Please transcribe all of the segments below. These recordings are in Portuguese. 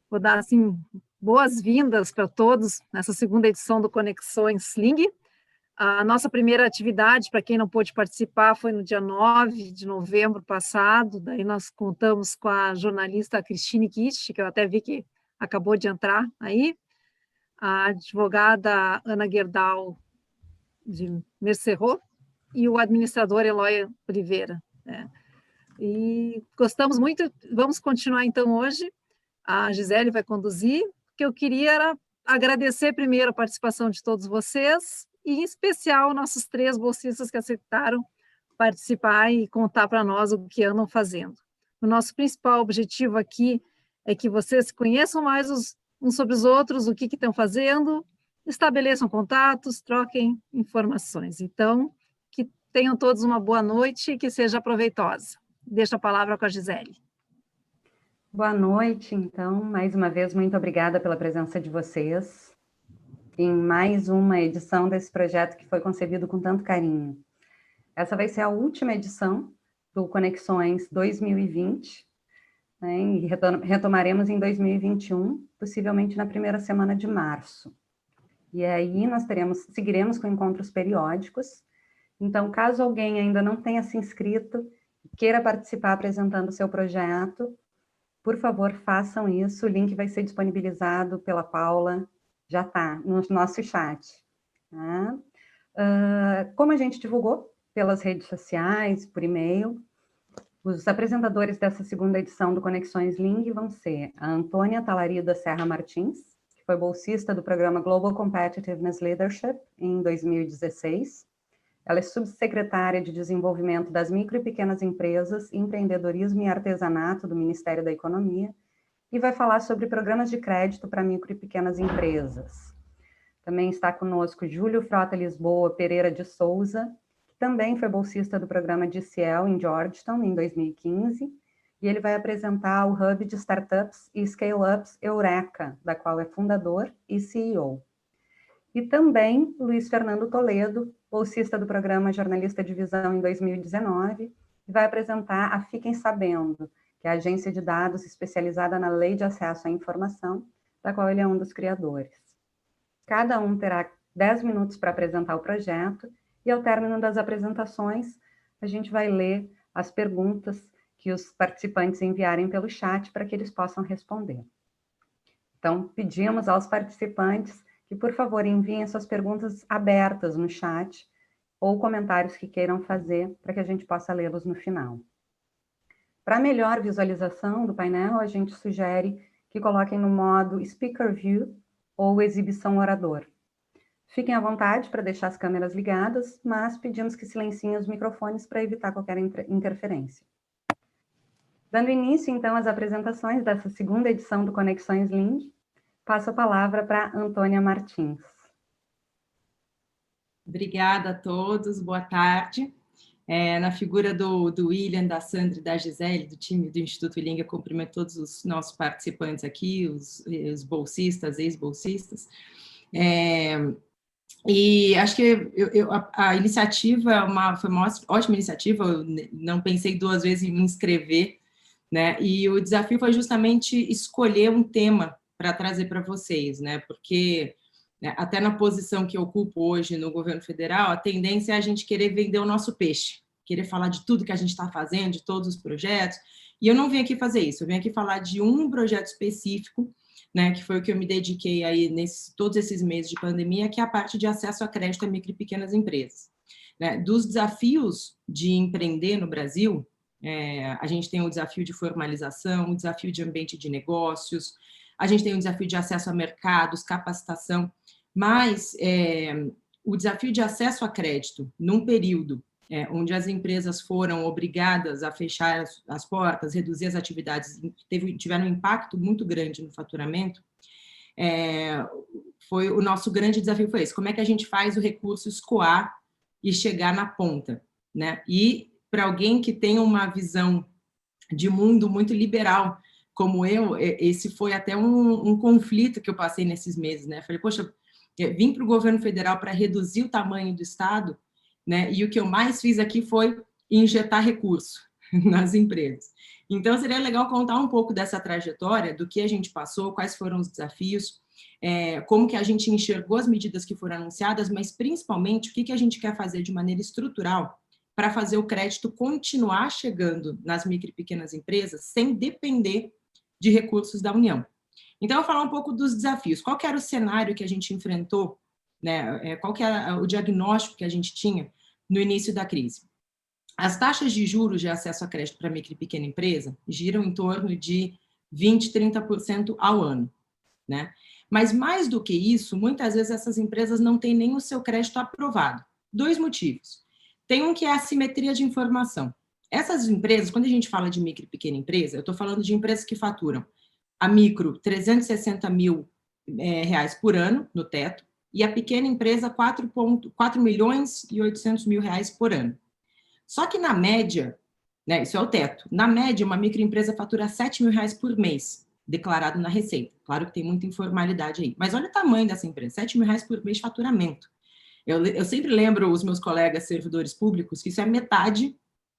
Vou dar, assim, boas-vindas para todos nessa segunda edição do Conexões Sling. A nossa primeira atividade, para quem não pôde participar, foi no dia 9 de novembro passado. Daí nós contamos com a jornalista Cristine Kish, que eu até vi que acabou de entrar aí, a advogada Ana Gerdau de Mercerrot e o administrador Eloy Oliveira, né? E gostamos muito, vamos continuar então hoje. A Gisele vai conduzir. O que eu queria era agradecer primeiro a participação de todos vocês, e em especial nossos 3 bolsistas que aceitaram participar e contar para nós o que andam fazendo. O nosso principal objetivo aqui é que vocês conheçam mais uns sobre os outros, o que estão fazendo, estabeleçam contatos, troquem informações. Então, que tenham todos uma boa noite e que seja proveitosa. Deixo a palavra com a Gisele. Boa noite, então, mais uma vez, muito obrigada pela presença de vocês em mais uma edição desse projeto que foi concebido com tanto carinho. Essa vai ser a última edição do Conexões 2020, né, e retomaremos em 2021, possivelmente na primeira semana de março. E aí nós seguiremos com encontros periódicos. Então, caso alguém ainda não tenha se inscrito, queira participar apresentando o seu projeto, por favor, façam isso. O link vai ser disponibilizado pela Paula, já está no nosso chat. Tá? Como a gente divulgou pelas redes sociais, por e-mail, os apresentadores dessa segunda edição do Conexões Sling vão ser a Antônia Talarida Serra Martins, que foi bolsista do programa Global Competitiveness Leadership em 2016. Ela é subsecretária de Desenvolvimento das Micro e Pequenas Empresas, Empreendedorismo e Artesanato do Ministério da Economia e vai falar sobre programas de crédito para micro e pequenas empresas. Também está conosco Júlio Frota Lisboa Pereira de Souza, que também foi bolsista do programa DCL em Georgetown em 2015, e ele vai apresentar o Hub de Startups e Scale-Ups Eureka, da qual é fundador e CEO. E também Luiz Fernando Toledo, bolsista do programa Jornalista de Visão em 2019, e vai apresentar a Fiquem Sabendo, que é a agência de dados especializada na Lei de Acesso à Informação, da qual ele é um dos criadores. Cada um terá 10 minutos para apresentar o projeto, e ao término das apresentações, a gente vai ler as perguntas que os participantes enviarem pelo chat para que eles possam responder. Então, pedimos aos participantes que, por favor, enviem suas perguntas abertas no chat ou comentários que queiram fazer para que a gente possa lê-los no final. Para melhor visualização do painel, a gente sugere que coloquem no modo Speaker View ou Exibição Orador. Fiquem à vontade para deixar as câmeras ligadas, mas pedimos que silenciem os microfones para evitar qualquer interferência. Dando início, então, às apresentações dessa segunda edição do Conexões Sling, passo a palavra para Antônia Martins. Obrigada a todos, boa tarde. Na figura do William, da Sandra e da Gisele, do time do Instituto Ilinga, cumprimento todos os nossos participantes aqui, os bolsistas, ex-bolsistas. E acho que a iniciativa foi uma ótima iniciativa, eu não pensei 2 vezes em me inscrever, né? E o desafio foi justamente escolher um tema para trazer para vocês, né? Porque até na posição que eu ocupo hoje no governo federal, a tendência é a gente querer vender o nosso peixe, querer falar de tudo que a gente está fazendo, de todos os projetos, e eu não vim aqui fazer isso, eu vim aqui falar de um projeto específico, né, que foi o que eu me dediquei aí todos esses meses de pandemia, que é a parte de acesso a crédito a micro e pequenas empresas. Né? Dos desafios de empreender no Brasil, a gente tem o desafio de formalização, o desafio de ambiente de negócios, a gente tem o desafio de acesso a mercados, capacitação, mas o desafio de acesso a crédito, num período onde as empresas foram obrigadas a fechar as portas, reduzir as atividades, tiveram um impacto muito grande no faturamento, foi o nosso grande desafio foi esse, como é que a gente faz o recurso escoar e chegar na ponta, né? E para alguém que tem uma visão de mundo muito liberal, como esse foi até um conflito que eu passei nesses meses, né? Falei, poxa, vim para o governo federal para reduzir o tamanho do Estado, né? E o que eu mais fiz aqui foi injetar recurso, nas empresas. Então, seria legal contar um pouco dessa trajetória, do que a gente passou, quais foram os desafios, como que a gente enxergou as medidas que foram anunciadas, mas principalmente o que a gente quer fazer de maneira estrutural para fazer o crédito continuar chegando nas micro e pequenas empresas sem depender de recursos da União. Então, eu vou falar um pouco dos desafios. Qual que era o cenário que a gente enfrentou, né? Qual que era o diagnóstico que a gente tinha no início da crise? As taxas de juros de acesso a crédito para micro e pequena empresa giram em torno de 20%, 30% ao ano, né? Mas mais do que isso, muitas vezes essas empresas não têm nem o seu crédito aprovado. 2 motivos. Tem um que é a assimetria de informação. Essas empresas, quando a gente fala de micro e pequena empresa, eu estou falando de empresas que faturam a micro 360 mil reais por ano no teto e a pequena empresa 4 milhões e 800 mil reais por ano. Só que na média, né, isso é o teto, na média uma microempresa fatura 7 mil reais por mês, declarado na Receita. Claro que tem muita informalidade aí, mas olha o tamanho dessa empresa, 7 mil reais por mês de faturamento. Eu sempre lembro os meus colegas servidores públicos que isso é metade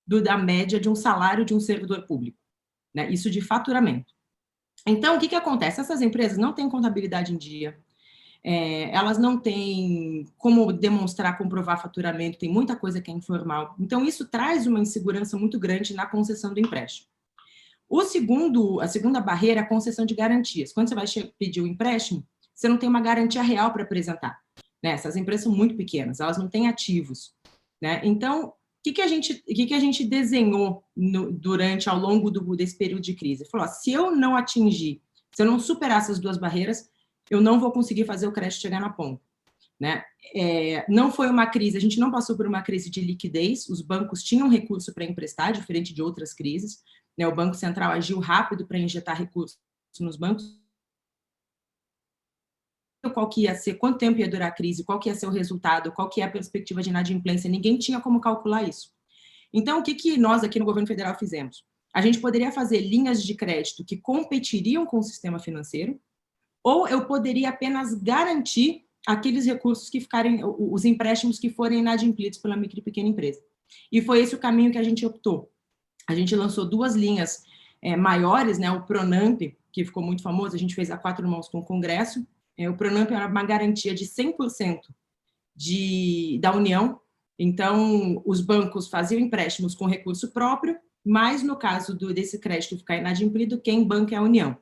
da média de um salário de um servidor público, né? Isso de faturamento. Então, o que acontece? Essas empresas não têm contabilidade em dia, elas não têm como demonstrar, comprovar faturamento, tem muita coisa que é informal. Então, isso traz uma insegurança muito grande na concessão do empréstimo. A segunda barreira é a concessão de garantias. Quando você vai pedir o empréstimo, você não tem uma garantia real para apresentar, né? Essas empresas são muito pequenas, elas não têm ativos, né? Então, o que a gente desenhou ao longo desse período de crise? Falou, ó, se eu não superar essas 2 barreiras, eu não vou conseguir fazer o crédito chegar na ponta, né? Não foi uma crise, a gente não passou por uma crise de liquidez, os bancos tinham recurso para emprestar, diferente de outras crises, né? O Banco Central agiu rápido para injetar recursos nos bancos. Qual que ia ser, quanto tempo ia durar a crise, qual que ia ser o resultado, qual que é a perspectiva de inadimplência, ninguém tinha como calcular isso. Então, o que nós aqui no governo federal fizemos? A gente poderia fazer linhas de crédito que competiriam com o sistema financeiro, ou eu poderia apenas garantir aqueles recursos que ficarem, os empréstimos que forem inadimplidos pela micro e pequena empresa. E foi esse o caminho que a gente optou. A gente lançou 2 linhas maiores, né? O Pronamp, que ficou muito famoso, a gente fez a 4 mãos com o Congresso. O Pronamp era uma garantia de 100% da União. Então, os bancos faziam empréstimos com recurso próprio, mas no caso desse crédito ficar inadimplido, quem banca é a União,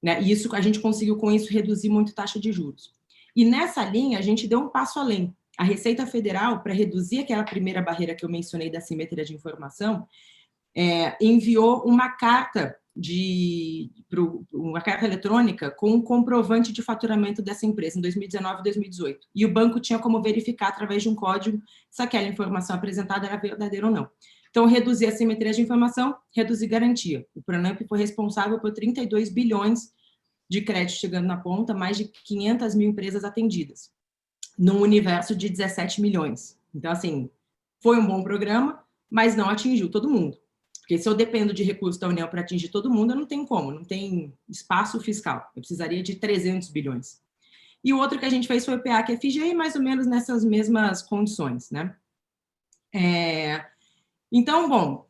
né? E isso, a gente conseguiu com isso reduzir muito a taxa de juros. E nessa linha, a gente deu um passo além. A Receita Federal, para reduzir aquela primeira barreira que eu mencionei da assimetria de informação, enviou uma carta uma carta eletrônica com um comprovante de faturamento dessa empresa em 2019 e 2018. E o banco tinha como verificar através de um código se aquela informação apresentada era verdadeira ou não. Então, reduzir a assimetria de informação, reduzir garantia. O Pronamp foi responsável por 32 bilhões de crédito chegando na ponta, mais de 500 mil empresas atendidas, num universo de 17 milhões. Então, assim, foi um bom programa, mas não atingiu todo mundo. Porque se eu dependo de recursos da União para atingir todo mundo, eu não tenho como, não tem espaço fiscal. Eu precisaria de 300 bilhões. E o outro que a gente fez foi o PEAC-FGI, mais ou menos nessas mesmas condições, né? Então, bom,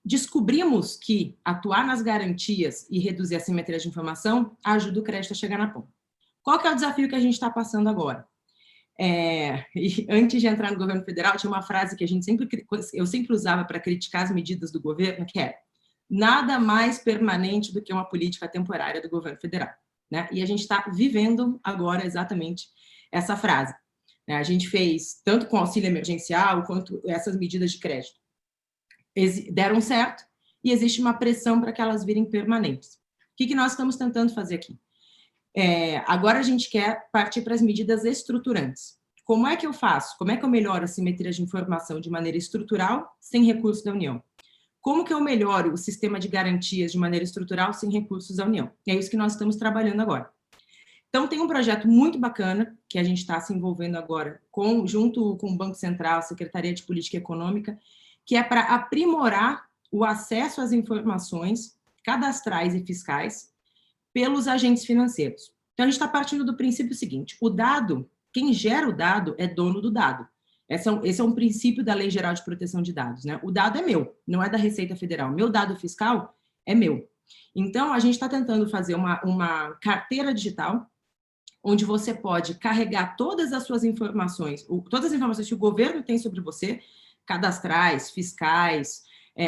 descobrimos que atuar nas garantias e reduzir a assimetria de informação ajuda o crédito a chegar na ponta. Qual que é o desafio que a gente está passando agora? E antes de entrar no governo federal, tinha uma frase que eu sempre usava para criticar as medidas do governo, que é: nada mais permanente do que uma política temporária do governo federal, né? E a gente está vivendo agora exatamente essa frase, né? A gente fez, tanto com auxílio emergencial, quanto essas medidas de crédito, deram certo, e existe uma pressão para que elas virem permanentes. O que nós estamos tentando fazer aqui? Agora a gente quer partir para as medidas estruturantes. Como é que eu faço? Como é que eu melhoro a simetria de informação de maneira estrutural, sem recursos da União? Como que eu melhoro o sistema de garantias de maneira estrutural, sem recursos da União? É isso que nós estamos trabalhando agora. Então, tem um projeto muito bacana, que a gente está se envolvendo agora, junto com o Banco Central, Secretaria de Política Econômica, que é para aprimorar o acesso às informações cadastrais e fiscais pelos agentes financeiros. Então, a gente está partindo do princípio seguinte: o dado, quem gera o dado é dono do dado. Esse é um princípio da Lei Geral de Proteção de Dados, né? O dado é meu, não é da Receita Federal. Meu dado fiscal é meu. Então, a gente está tentando fazer uma carteira digital, onde você pode carregar todas as suas informações, todas as informações que o governo tem sobre você, cadastrais, fiscais,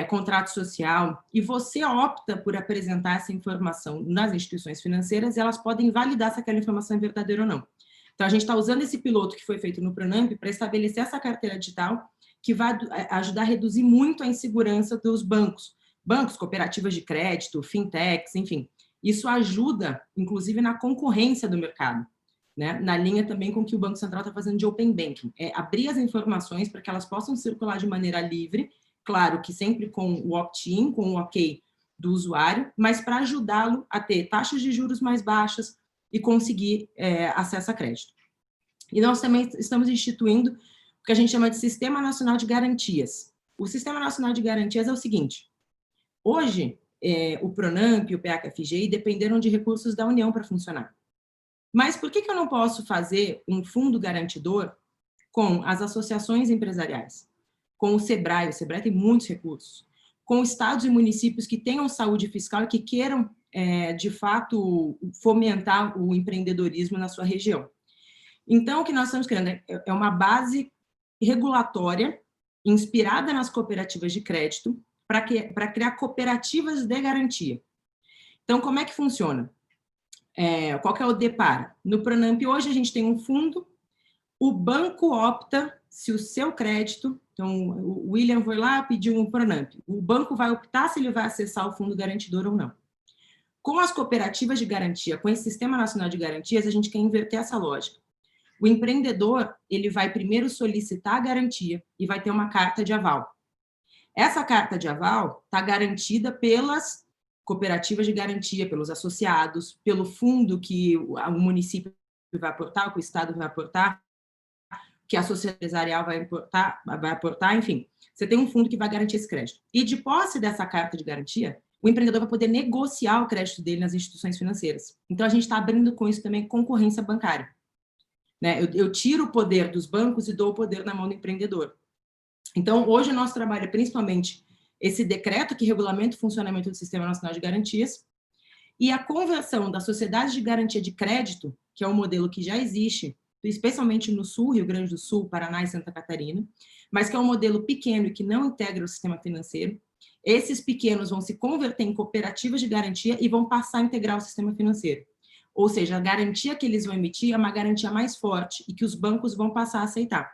contrato social, e você opta por apresentar essa informação nas instituições financeiras, e elas podem validar se aquela informação é verdadeira ou não. Então, a gente está usando esse piloto que foi feito no Pronamp para estabelecer essa carteira digital que vai ajudar a reduzir muito a insegurança dos bancos, cooperativas de crédito, fintechs, enfim. Isso ajuda, inclusive, na concorrência do mercado, né? Na linha também com o que o Banco Central está fazendo de Open Banking. É abrir as informações para que elas possam circular de maneira livre, claro que sempre com o opt-in, com o ok do usuário, mas para ajudá-lo a ter taxas de juros mais baixas e conseguir acesso a crédito. E nós também estamos instituindo o que a gente chama de Sistema Nacional de Garantias. O Sistema Nacional de Garantias é o seguinte: hoje, o Pronamp e o PACFGI dependeram de recursos da União para funcionar. Mas por que eu não posso fazer um fundo garantidor com as associações empresariais, com o SEBRAE tem muitos recursos, com estados e municípios que tenham saúde fiscal e que queiram, de fato, fomentar o empreendedorismo na sua região? Então, o que nós estamos criando é uma base regulatória inspirada nas cooperativas de crédito para criar cooperativas de garantia. Então, como é que funciona? Qual que é o deparo? No Pronamp, hoje, a gente tem um fundo, o banco opta se o seu crédito... Então, o William foi lá, pediu um Pronamp. O banco vai optar se ele vai acessar o fundo garantidor ou não. Com as cooperativas de garantia, com esse Sistema Nacional de Garantias, a gente quer inverter essa lógica. O empreendedor, ele vai primeiro solicitar a garantia e vai ter uma carta de aval. Essa carta de aval está garantida pelas cooperativas de garantia, pelos associados, pelo fundo que o município vai aportar, que o Estado vai aportar, que a sociedade empresarial vai aportar, enfim. Você tem um fundo que vai garantir esse crédito. E de posse dessa carta de garantia, o empreendedor vai poder negociar o crédito dele nas instituições financeiras. Então, a gente está abrindo com isso também concorrência bancária. Né? Eu tiro o poder dos bancos e dou o poder na mão do empreendedor. Então, hoje o nosso trabalho é principalmente esse decreto que regulamenta o funcionamento do Sistema Nacional de Garantias e a conversão da sociedade de garantia de crédito, que é um modelo que já existe, especialmente no Sul, Rio Grande do Sul, Paraná e Santa Catarina, mas que é um modelo pequeno e que não integra o sistema financeiro. Esses pequenos vão se converter em cooperativas de garantia e vão passar a integrar o sistema financeiro. Ou seja, a garantia que eles vão emitir é uma garantia mais forte e que os bancos vão passar a aceitar.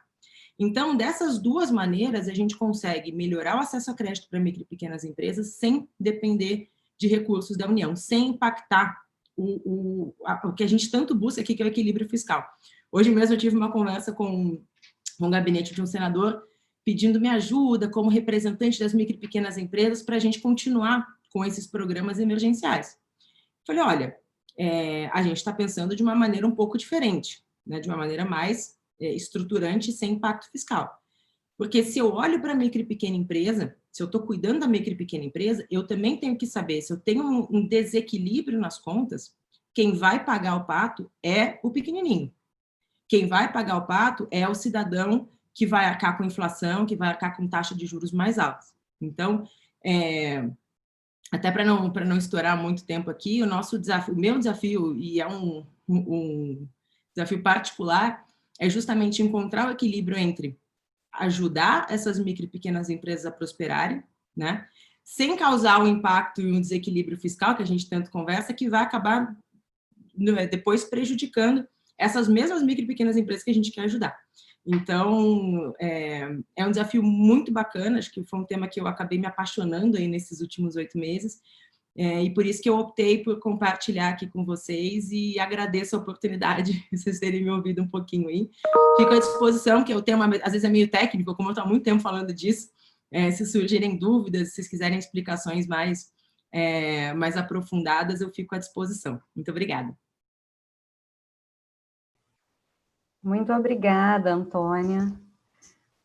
Então, dessas duas maneiras, a gente consegue melhorar o acesso a crédito para micro e pequenas empresas sem depender de recursos da União, sem impactar o que a gente tanto busca aqui, que é o equilíbrio fiscal. Hoje mesmo eu tive uma conversa com um gabinete de um senador pedindo minha ajuda como representante das micro e pequenas empresas para a gente continuar com esses programas emergenciais. Falei, olha, a gente está pensando de uma maneira um pouco diferente, né? De uma maneira mais estruturante e sem impacto fiscal. Porque se eu olho para a micro e pequena empresa, se eu estou cuidando da micro e pequena empresa, eu também tenho que saber, se eu tenho um desequilíbrio nas contas, quem vai pagar o pato é o pequenininho. Quem vai pagar o pato é o cidadão que vai arcar com inflação, que vai arcar com taxa de juros mais altas. Então, até para não estourar muito tempo aqui, o meu desafio, e é um desafio particular, é justamente encontrar o equilíbrio entre ajudar essas micro e pequenas empresas a prosperarem, né, sem causar um impacto e um desequilíbrio fiscal, que a gente tanto conversa, que vai acabar depois prejudicando essas mesmas micro e pequenas empresas que a gente quer ajudar. Então, é um desafio muito bacana, acho que foi um tema que eu acabei me apaixonando aí nesses últimos 8 meses, e por isso que eu optei por compartilhar aqui com vocês e agradeço a oportunidade de vocês terem me ouvido um pouquinho aí. Fico à disposição, que o tema às vezes é meio técnico, como eu estou há muito tempo falando disso, se surgirem dúvidas, se vocês quiserem explicações mais aprofundadas, eu fico à disposição. Muito obrigada. Muito obrigada, Antônia.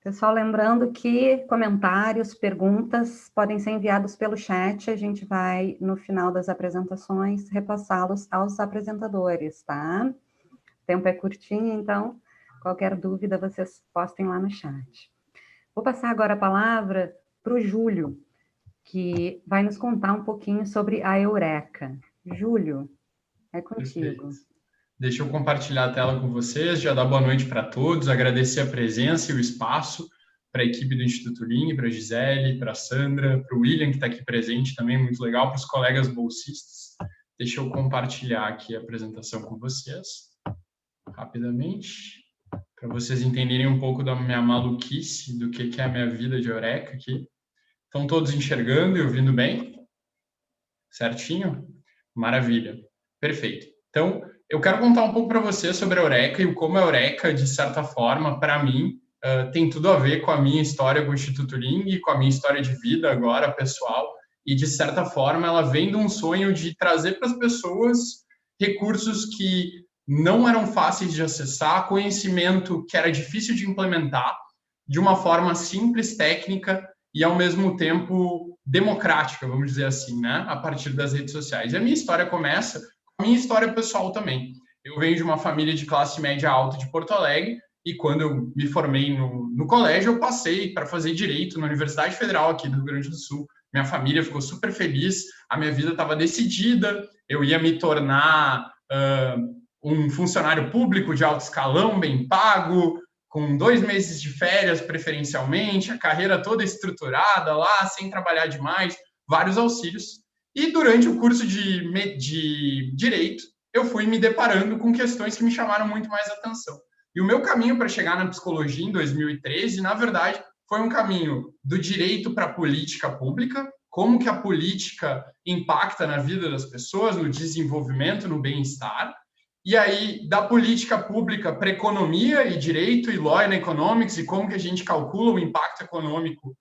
Pessoal, lembrando que comentários, perguntas podem ser enviados pelo chat, a gente vai, no final das apresentações, repassá-los aos apresentadores, tá? O tempo é curtinho, então Qualquer dúvida, vocês postem lá no chat. Vou passar agora a palavra para o Júlio, que vai nos contar um pouquinho sobre a Eureka. Júlio, é contigo. Perfeito. Deixa eu compartilhar a tela com vocês, já dar boa noite para todos, agradecer a presença e o espaço para a equipe do Instituto Ling, para a Gisele, para a Sandra, para o William, que está aqui presente também, muito legal, para os colegas bolsistas. Deixa eu compartilhar aqui a apresentação com vocês, rapidamente, para vocês entenderem um pouco da minha maluquice, do que é a minha vida de Eureka aqui. Estão todos enxergando e ouvindo bem? Certinho? Maravilha. Perfeito. Então, eu quero contar um pouco para vocês sobre a Eureka e como a Eureka, de certa forma, para mim, tem tudo a ver com a minha história com o Instituto Ling, com a minha história de vida agora, pessoal, e, de certa forma, ela vem de um sonho de trazer para as pessoas recursos que não eram fáceis de acessar, conhecimento que era difícil de implementar, de uma forma simples, técnica e, ao mesmo tempo, democrática, vamos dizer assim, né? A partir das redes sociais. E a minha história começa com a minha história pessoal também. Eu venho de uma família de classe média alta de Porto Alegre e, quando eu me formei no colégio, eu passei para fazer Direito na Universidade Federal aqui do Rio Grande do Sul. Minha família ficou super feliz, a minha vida estava decidida, eu ia me tornar um funcionário público de alto escalão, bem pago, com 2 meses de férias, preferencialmente, a carreira toda estruturada lá, sem trabalhar demais, vários auxílios. E durante o curso de Direito, eu fui me deparando com questões que me chamaram muito mais atenção. E o meu caminho para chegar na psicologia em 2013, na verdade, foi um caminho do direito para a política pública, como que a política impacta na vida das pessoas, no desenvolvimento, no bem-estar, e aí da política pública para economia e direito e law and economics e como que a gente calcula o impacto econômico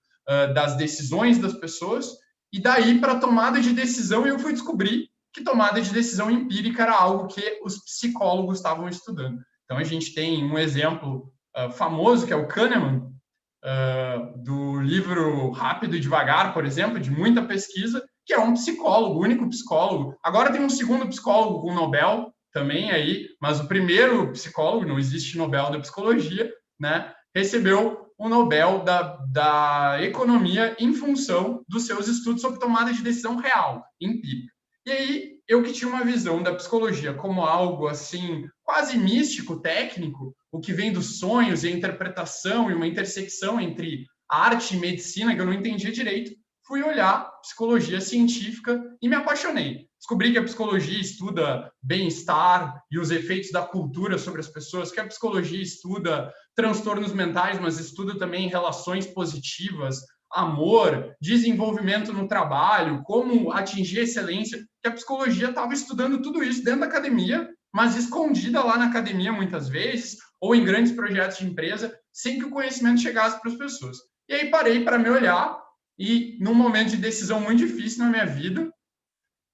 das decisões das pessoas, e daí para a tomada de decisão eu fui descobrir que tomada de decisão empírica era algo que os psicólogos estavam estudando. Então a gente tem um exemplo famoso que é o Kahneman, do livro Rápido e Devagar, por exemplo, de muita pesquisa, que é um psicólogo, o único psicólogo. Agora tem um segundo psicólogo com Nobel também aí, mas o primeiro psicólogo, não existe Nobel da psicologia, né, recebeu o Nobel da economia em função dos seus estudos sobre tomada de decisão real, empírica. E aí, eu que tinha uma visão da psicologia como algo assim, quase místico, técnico, o que vem dos sonhos e a interpretação e uma intersecção entre arte e medicina que eu não entendia direito, fui olhar psicologia científica e me apaixonei. Descobri que a psicologia estuda bem-estar e os efeitos da cultura sobre as pessoas, que a psicologia estuda transtornos mentais, mas estuda também relações positivas, amor, desenvolvimento no trabalho, como atingir excelência, que a psicologia estava estudando tudo isso dentro da academia, mas escondida lá na academia muitas vezes, ou em grandes projetos de empresa, sem que o conhecimento chegasse para as pessoas. E aí parei para me olhar e, num momento de decisão muito difícil na minha vida,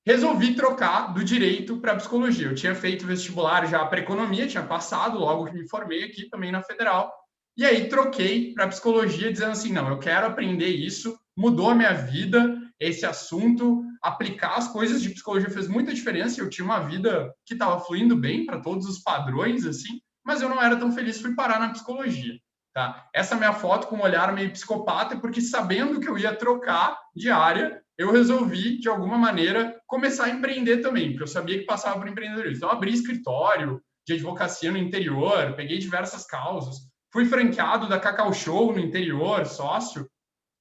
resolvi trocar do direito para a psicologia. Eu tinha feito vestibular já para economia, tinha passado logo que me formei aqui também na Federal, e aí troquei para psicologia dizendo assim, não, eu quero aprender isso, mudou a minha vida, esse assunto, aplicar as coisas de psicologia fez muita diferença, eu tinha uma vida que estava fluindo bem para todos os padrões, assim, mas eu não era tão feliz, fui parar na psicologia. Tá? Essa minha foto com um olhar meio psicopata é porque, sabendo que eu ia trocar de área, eu resolvi, de alguma maneira, começar a empreender também, porque eu sabia que passava por empreendedorismo. Então, abri escritório de advocacia no interior, peguei diversas causas, fui franqueado da Cacau Show no interior, sócio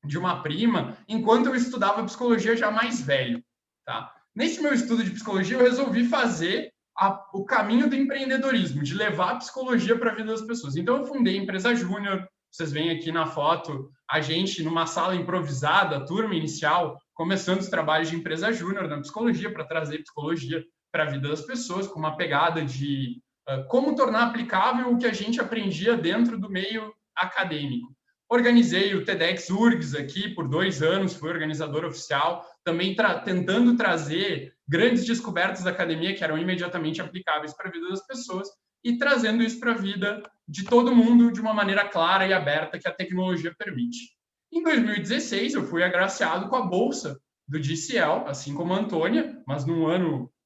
de uma prima, enquanto eu estudava psicologia já mais velho. Tá? Nesse meu estudo de psicologia, eu resolvi fazer o caminho do empreendedorismo, de levar a psicologia para a vida das pessoas. Então, eu fundei a Empresa Júnior. Vocês veem aqui na foto a gente numa sala improvisada, a turma inicial, começando os trabalhos de Empresa Júnior na psicologia, para trazer psicologia para a vida das pessoas, com uma pegada de como tornar aplicável o que a gente aprendia dentro do meio acadêmico. Organizei o TEDx URGS aqui por 2 anos, fui organizador oficial, também tentando trazer grandes descobertas da academia que eram imediatamente aplicáveis para a vida das pessoas e trazendo isso para a vida de todo mundo de uma maneira clara e aberta que a tecnologia permite. Em 2016, eu fui agraciado com a bolsa do DCL, assim como a Antônia, mas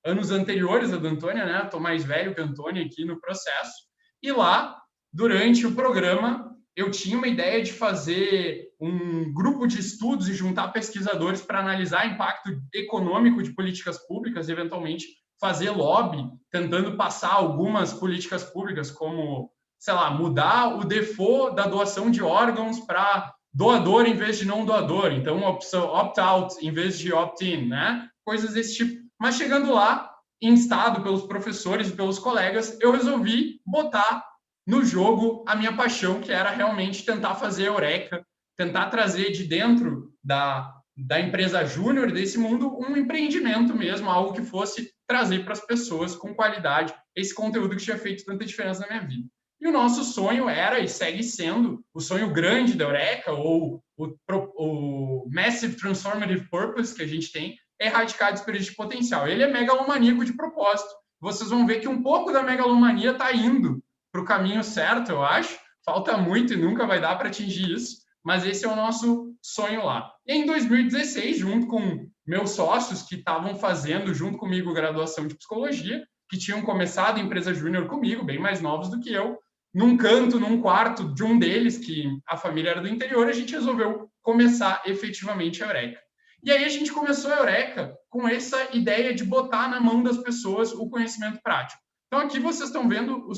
anos anteriores a da Antônia, né? Estou mais velho que a Antônia aqui no processo. E lá durante o programa, eu tinha uma ideia de fazer um grupo de estudos e juntar pesquisadores para analisar o impacto econômico de políticas públicas e, eventualmente, fazer lobby, tentando passar algumas políticas públicas, como, sei lá, mudar o default da doação de órgãos para doador em vez de não doador. Então, opt-out em vez de opt-in, né? Coisas desse tipo. Mas chegando lá, instado pelos professores e pelos colegas, eu resolvi botar no jogo a minha paixão, que era realmente tentar fazer Eureka, tentar trazer de dentro da empresa júnior desse mundo um empreendimento mesmo, algo que fosse trazer para as pessoas com qualidade esse conteúdo que tinha feito tanta diferença na minha vida. E o nosso sonho era e segue sendo o sonho grande da Eureka, ou o Massive Transformative Purpose que a gente tem, é erradicar desperdício de potencial. Ele é megalomaníaco de propósito. Vocês vão ver que um pouco da megalomania está indo para o caminho certo, eu acho. Falta muito e nunca vai dar para atingir isso, mas esse é o nosso sonho lá. E em 2016, junto com meus sócios que estavam fazendo junto comigo graduação de psicologia, que tinham começado a empresa júnior comigo, bem mais novos do que eu, num canto, num quarto de um deles, que a família era do interior, a gente resolveu começar efetivamente a Eureka. E aí a gente começou a Eureka com essa ideia de botar na mão das pessoas o conhecimento prático. Então aqui vocês estão vendo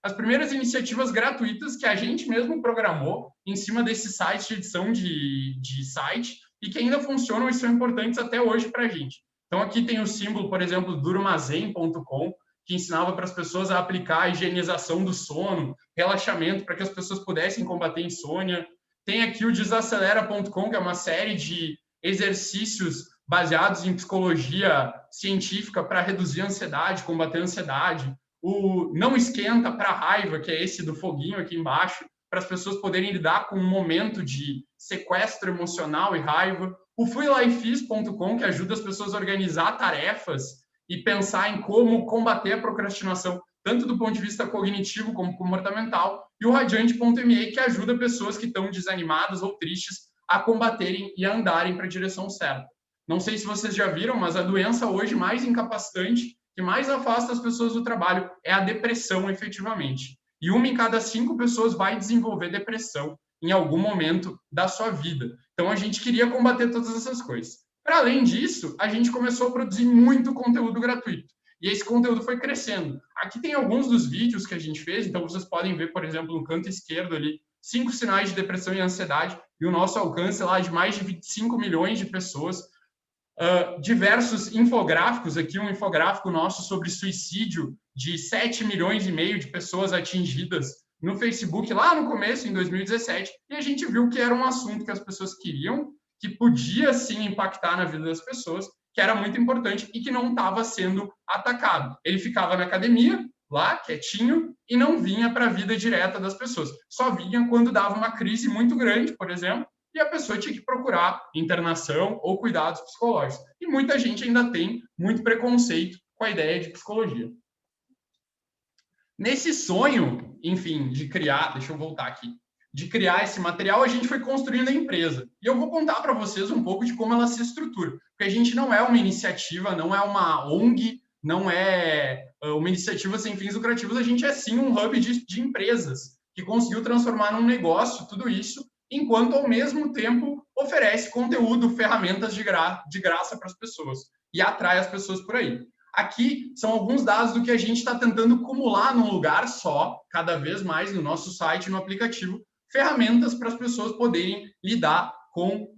as primeiras iniciativas gratuitas que a gente mesmo programou em cima desse site de edição de site e que ainda funcionam e são importantes até hoje para a gente. Então aqui tem o símbolo, por exemplo, do Durmazen.com, que ensinava para as pessoas a aplicar a higienização do sono, relaxamento, para que as pessoas pudessem combater insônia. Tem aqui o Desacelera.com, que é uma série de exercícios baseados em psicologia científica para reduzir a ansiedade, combater a ansiedade. O Não Esquenta para Raiva, que é esse do foguinho aqui embaixo, para as pessoas poderem lidar com um momento de sequestro emocional e raiva. O FuiLaIFiz.com, que ajuda as pessoas a organizar tarefas e pensar em como combater a procrastinação, tanto do ponto de vista cognitivo como comportamental. E o Radiante.me, que ajuda pessoas que estão desanimadas ou tristes a combaterem e a andarem para a direção certa. Não sei se vocês já viram, mas a doença hoje mais incapacitante, que mais afasta as pessoas do trabalho, é a depressão, efetivamente. E 1 em cada 5 pessoas vai desenvolver depressão em algum momento da sua vida. Então, a gente queria combater todas essas coisas. Para além disso, a gente começou a produzir muito conteúdo gratuito. E esse conteúdo foi crescendo. Aqui tem alguns dos vídeos que a gente fez, então vocês podem ver, por exemplo, no canto esquerdo ali, 5 sinais de depressão e ansiedade, e o nosso alcance lá de mais de 25 milhões de pessoas. Diversos infográficos, aqui um infográfico nosso sobre suicídio, de 7,5 milhões de pessoas atingidas no Facebook, lá no começo, em 2017, e a gente viu que era um assunto que as pessoas queriam, que podia, sim, impactar na vida das pessoas, que era muito importante e que não estava sendo atacado. Ele ficava na academia, lá, quietinho, e não vinha para a vida direta das pessoas. Só vinha quando dava uma crise muito grande, por exemplo, e a pessoa tinha que procurar internação ou cuidados psicológicos. E muita gente ainda tem muito preconceito com a ideia de psicologia. Nesse sonho, enfim, de criar, deixa eu voltar aqui, de criar esse material, a gente foi construindo a empresa. E eu vou contar para vocês um pouco de como ela se estrutura. Porque a gente não é uma iniciativa, não é uma ONG, não é uma iniciativa sem fins lucrativos, a gente é sim um hub de empresas que conseguiu transformar num negócio tudo isso, enquanto ao mesmo tempo oferece conteúdo, ferramentas de graça para as pessoas e atrai as pessoas por aí. Aqui são alguns dados do que a gente está tentando acumular num lugar só, cada vez mais no nosso site, no aplicativo, ferramentas para as pessoas poderem lidar com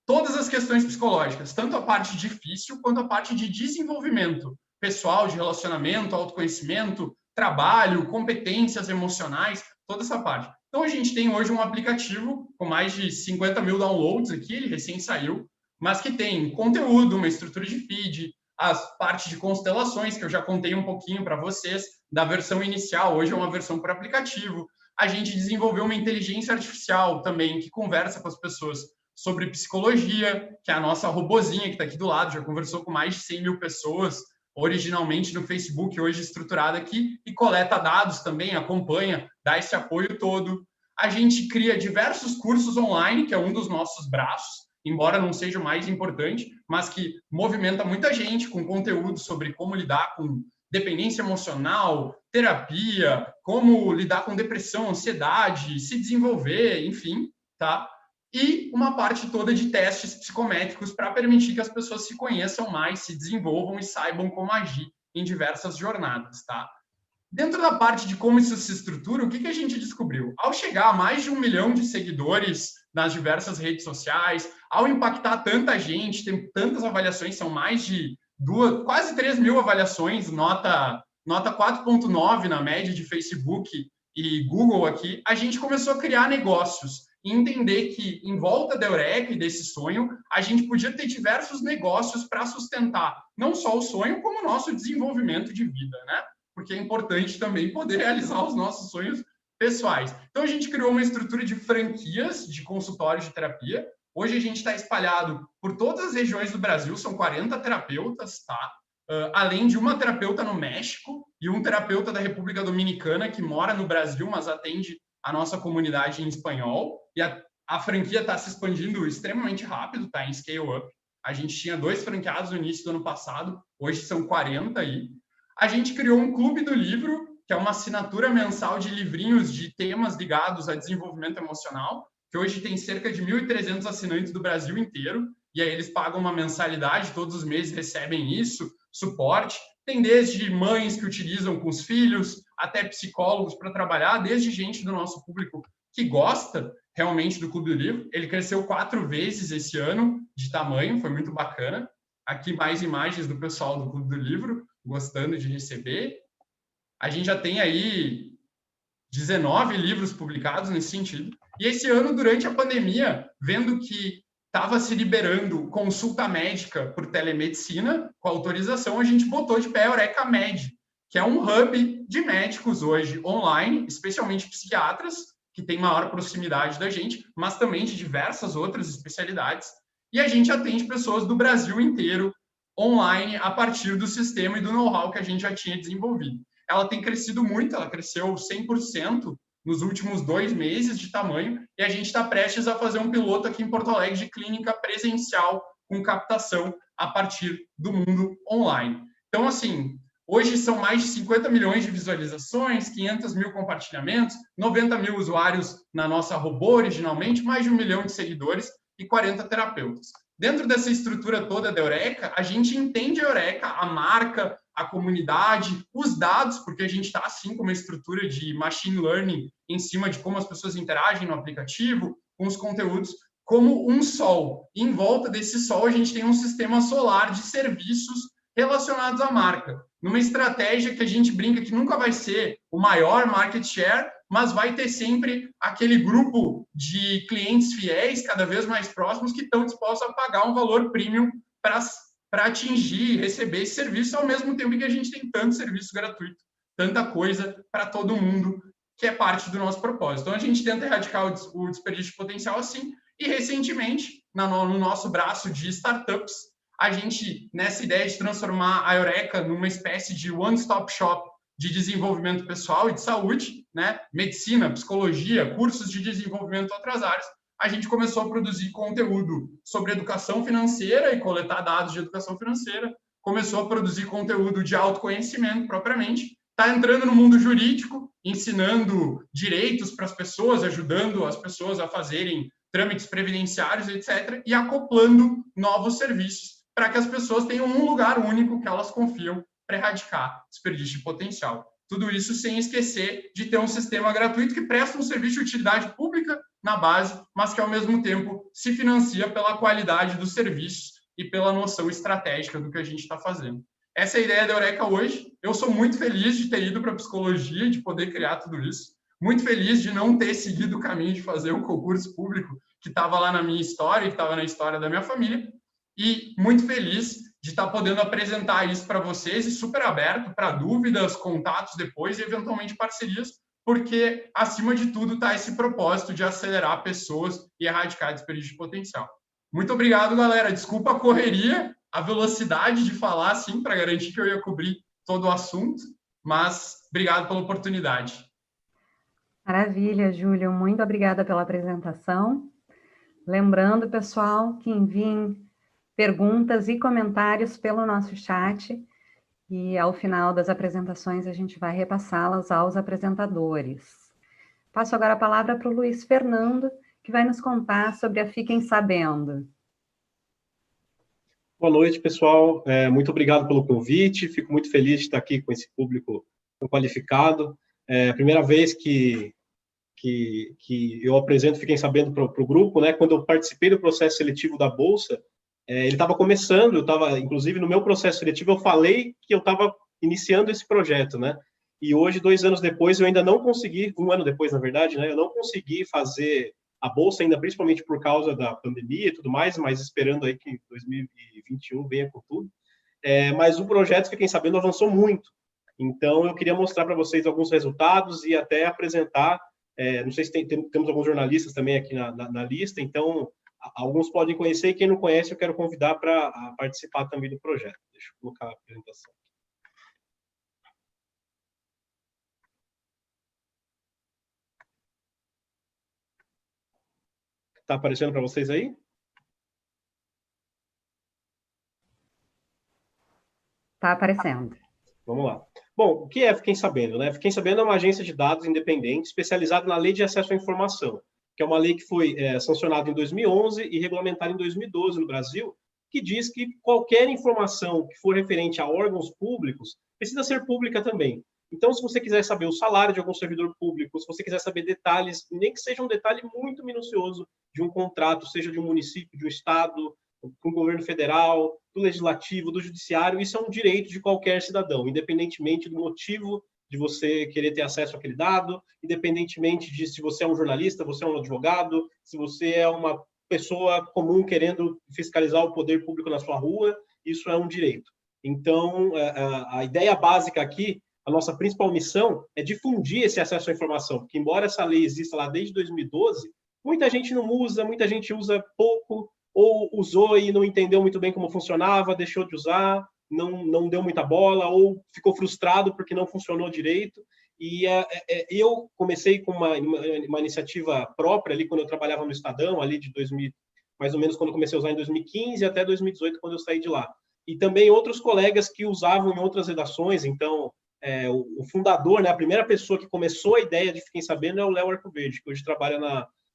todas as questões psicológicas, tanto a parte difícil quanto a parte de desenvolvimento pessoal, de relacionamento, autoconhecimento, trabalho, competências emocionais, toda essa parte. Então, a gente tem hoje um aplicativo com mais de 50 mil downloads aqui, ele recém saiu, mas que tem conteúdo, uma estrutura de feed, as partes de constelações, que eu já contei um pouquinho para vocês, da versão inicial, hoje é uma versão por aplicativo. A gente desenvolveu uma inteligência artificial também, que conversa com as pessoas sobre psicologia, que é a nossa robozinha que está aqui do lado, já conversou com mais de 100 mil pessoas, originalmente no Facebook, hoje estruturada aqui, e coleta dados também, acompanha, dá esse apoio todo. A gente cria diversos cursos online, que é um dos nossos braços, embora não seja o mais importante, mas que movimenta muita gente com conteúdo sobre como lidar com dependência emocional, terapia, como lidar com depressão, ansiedade, se desenvolver, enfim, tá? E uma parte toda de testes psicométricos para permitir que as pessoas se conheçam mais, se desenvolvam e saibam como agir em diversas jornadas, tá? Dentro da parte de como isso se estrutura, o que a gente descobriu? Ao chegar a mais de 1 milhão de seguidores nas diversas redes sociais, ao impactar tanta gente, tem tantas avaliações, são mais de quase 3 mil avaliações, nota 4.9 na média de Facebook e Google aqui, a gente começou a criar negócios e entender que em volta da Eureka e desse sonho, a gente podia ter diversos negócios para sustentar não só o sonho, como o nosso desenvolvimento de vida, né? Porque é importante também poder realizar os nossos sonhos pessoais. Então, a gente criou uma estrutura de franquias de consultórios de terapia. Hoje, a gente está espalhado por todas as regiões do Brasil, são 40 terapeutas, tá? Além de uma terapeuta no México e um terapeuta da República Dominicana que mora no Brasil, mas atende a nossa comunidade em espanhol. E a franquia está se expandindo extremamente rápido, tá? Em scale up. A gente tinha 2 franqueados no início do ano passado, hoje são 40 aí. A gente criou um clube do livro, que é uma assinatura mensal de livrinhos de temas ligados a desenvolvimento emocional, que hoje tem cerca de 1.300 assinantes do Brasil inteiro, e aí eles pagam uma mensalidade, todos os meses recebem isso, suporte. Tem desde mães que utilizam com os filhos, até psicólogos para trabalhar, desde gente do nosso público que gosta realmente do Clube do Livro. Ele cresceu 4 vezes esse ano de tamanho, foi muito bacana. Aqui mais imagens do pessoal do Clube do Livro, gostando de receber. A gente já tem aí 19 livros publicados nesse sentido. E esse ano, durante a pandemia, vendo que estava se liberando consulta médica por telemedicina, com autorização, a gente botou de pé a Eureka Med, que é um hub de médicos hoje online, especialmente psiquiatras, que tem maior proximidade da gente, mas também de diversas outras especialidades. E a gente atende pessoas do Brasil inteiro online a partir do sistema e do know-how que a gente já tinha desenvolvido. Ela tem crescido muito, ela cresceu 100% nos últimos 2 meses de tamanho, e a gente está prestes a fazer um piloto aqui em Porto Alegre de clínica presencial com captação a partir do mundo online. Então, assim, hoje são mais de 50 milhões de visualizações, 500 mil compartilhamentos, 90 mil usuários na nossa robô originalmente, mais de 1 milhão de seguidores e 40 terapeutas. Dentro dessa estrutura toda da Eureka, a gente entende a Eureka, a marca, a comunidade, os dados, porque a gente está assim com uma estrutura de machine learning em cima de como as pessoas interagem no aplicativo, com os conteúdos, como um sol. E em volta desse sol, a gente tem um sistema solar de serviços relacionados à marca. Numa estratégia que a gente brinca que nunca vai ser o maior market share, mas vai ter sempre aquele grupo de clientes fiéis, cada vez mais próximos, que estão dispostos a pagar um valor premium para atingir e receber esse serviço, ao mesmo tempo que a gente tem tanto serviço gratuito, tanta coisa para todo mundo, que é parte do nosso propósito. Então, a gente tenta erradicar o desperdício de potencial assim, e recentemente, no nosso braço de startups, a gente, nessa ideia de transformar a Eureka numa espécie de one-stop shop de desenvolvimento pessoal e de saúde, né? Medicina, psicologia, cursos de desenvolvimento em outras áreas, a gente começou a produzir conteúdo sobre educação financeira e coletar dados de educação financeira, começou a produzir conteúdo de autoconhecimento propriamente, está entrando no mundo jurídico, ensinando direitos para as pessoas, ajudando as pessoas a fazerem trâmites previdenciários, etc., e acoplando novos serviços para que as pessoas tenham um lugar único que elas confiam para erradicar desperdício de potencial. Tudo isso sem esquecer de ter um sistema gratuito que presta um serviço de utilidade pública na base, mas que, ao mesmo tempo, se financia pela qualidade dos serviços e pela noção estratégica do que a gente está fazendo. Essa é a ideia da Eureka hoje. Eu sou muito feliz de ter ido para a psicologia, de poder criar tudo isso. Muito feliz de não ter seguido o caminho de fazer um concurso público que estava lá na minha história, que estava na história da minha família. E muito feliz de estar podendo apresentar isso para vocês e super aberto para dúvidas, contatos depois e, eventualmente, parcerias, porque, acima de tudo, está esse propósito de acelerar pessoas e erradicar desperdício de potencial. Muito obrigado, galera. Desculpa a correria, a velocidade de falar, assim, para garantir que eu ia cobrir todo o assunto, mas obrigado pela oportunidade. Maravilha, Júlio. Muito obrigada pela apresentação. Lembrando, pessoal, que enviem perguntas e comentários pelo nosso chat E ao final das apresentações a gente vai repassá-las aos apresentadores. Passo agora a palavra para o Luiz Fernando, que vai nos contar sobre a Fiquem Sabendo. Boa noite, pessoal. Muito obrigado pelo convite. Fico muito feliz de estar aqui com esse público tão qualificado. É a primeira vez que eu apresento Fiquem Sabendo para o grupo, né? Quando eu participei do processo seletivo da Bolsa, ele estava começando, inclusive no meu processo seletivo, eu falei que eu estava iniciando esse projeto, né? E hoje, 2 anos depois, eu ainda não consegui, 1 ano depois, na verdade, né? Eu não consegui fazer a Bolsa ainda, principalmente por causa da pandemia e tudo mais, mas esperando aí que 2021 venha com tudo. Mas o projeto, Fiquem Sabendo, avançou muito. Então, eu queria mostrar para vocês alguns resultados e até apresentar, não sei se temos alguns jornalistas também aqui na lista, então, alguns podem conhecer, e quem não conhece, eu quero convidar para participar também do projeto. Deixa eu colocar a apresentação. Está aparecendo para vocês aí? Está aparecendo. Vamos lá. Bom, o que é Fiquem Sabendo, né? Fiquem Sabendo é uma agência de dados independente especializada na Lei de Acesso à Informação, que é uma lei que foi sancionada em 2011 e regulamentada em 2012 no Brasil, que diz que qualquer informação que for referente a órgãos públicos precisa ser pública também. Então, se você quiser saber o salário de algum servidor público, se você quiser saber detalhes, nem que seja um detalhe muito minucioso de um contrato, seja de um município, de um estado, com o governo federal, do legislativo, do judiciário, isso é um direito de qualquer cidadão, independentemente do motivo de você querer ter acesso àquele dado, independentemente de se você é um jornalista, você é um advogado, se você é uma pessoa comum querendo fiscalizar o poder público na sua rua, isso é um direito. Então, a ideia básica aqui, a nossa principal missão é difundir esse acesso à informação, porque embora essa lei exista lá desde 2012, muita gente não usa, muita gente usa pouco, ou usou e não entendeu muito bem como funcionava, deixou de usar, não deu muita bola, ou ficou frustrado porque não funcionou direito. E eu comecei com uma iniciativa própria ali quando eu trabalhava no Estadão, ali de 2000, mais ou menos quando eu comecei a usar em 2015 até 2018, quando eu saí de lá. E também outros colegas que usavam em outras redações. Então, o fundador, né, a primeira pessoa que começou a ideia de Fiquem Sabendo é o Léo Arcoverde, que hoje trabalha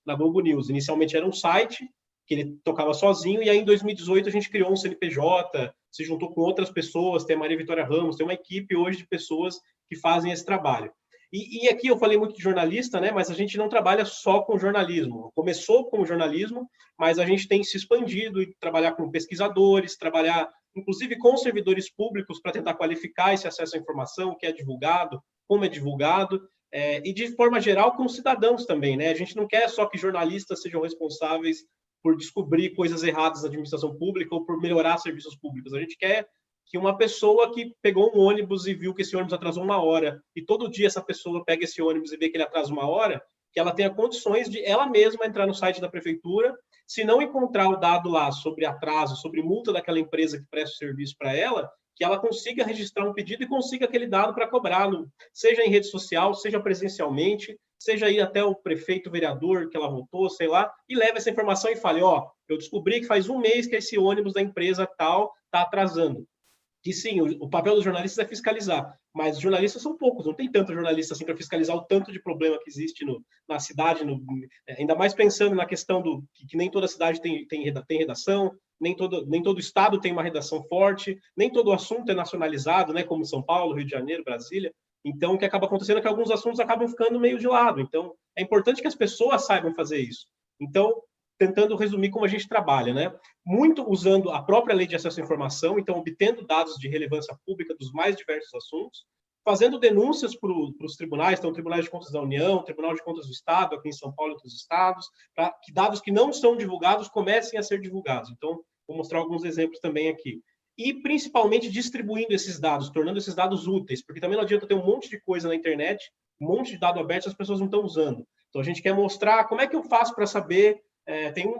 na Globo News. Inicialmente era um site que ele tocava sozinho, e aí em 2018 a gente criou um CNPJ, se juntou com outras pessoas, tem a Maria Vitória Ramos, tem uma equipe hoje de pessoas que fazem esse trabalho. E aqui eu falei muito de jornalista, né, mas a gente não trabalha só com jornalismo. Começou com jornalismo, mas a gente tem se expandido e trabalhar com pesquisadores, trabalhar inclusive com servidores públicos para tentar qualificar esse acesso à informação, o que é divulgado, como é divulgado, e de forma geral com cidadãos também, né? A gente não quer só que jornalistas sejam responsáveis por descobrir coisas erradas na administração pública ou por melhorar serviços públicos. A gente quer que uma pessoa que pegou um ônibus e viu que esse ônibus atrasou 1 hora, e todo dia essa pessoa pega esse ônibus e vê que ele atrasa 1 hora, que ela tenha condições de ela mesma entrar no site da prefeitura, se não encontrar o dado lá sobre atraso, sobre multa daquela empresa que presta o serviço para ela, que ela consiga registrar um pedido e consiga aquele dado para cobrá-lo, seja em rede social, seja presencialmente, seja ir até o prefeito, vereador que ela votou, sei lá, e leve essa informação e fale, eu descobri que faz 1 mês que esse ônibus da empresa tal está atrasando. Que sim, o papel dos jornalistas é fiscalizar, mas os jornalistas são poucos, não tem tanto jornalista assim para fiscalizar o tanto de problema que existe na cidade, ainda mais pensando na questão que nem toda cidade tem redação, nem todo estado tem uma redação forte, nem todo assunto é nacionalizado, né, como São Paulo, Rio de Janeiro, Brasília. Então, o que acaba acontecendo é que alguns assuntos acabam ficando meio de lado. Então, é importante que as pessoas saibam fazer isso. Então, tentando resumir como a gente trabalha, né? Muito usando a própria lei de acesso à informação, então obtendo dados de relevância pública dos mais diversos assuntos, fazendo denúncias para os tribunais, então Tribunal de Contas da União, Tribunal de Contas do Estado, aqui em São Paulo e outros estados, para que dados que não são divulgados comecem a ser divulgados. Então, vou mostrar alguns exemplos também aqui. E, principalmente, distribuindo esses dados, tornando esses dados úteis, porque também não adianta ter um monte de coisa na internet, um monte de dado aberto que as pessoas não estão usando. Então, a gente quer mostrar como é que eu faço para saber.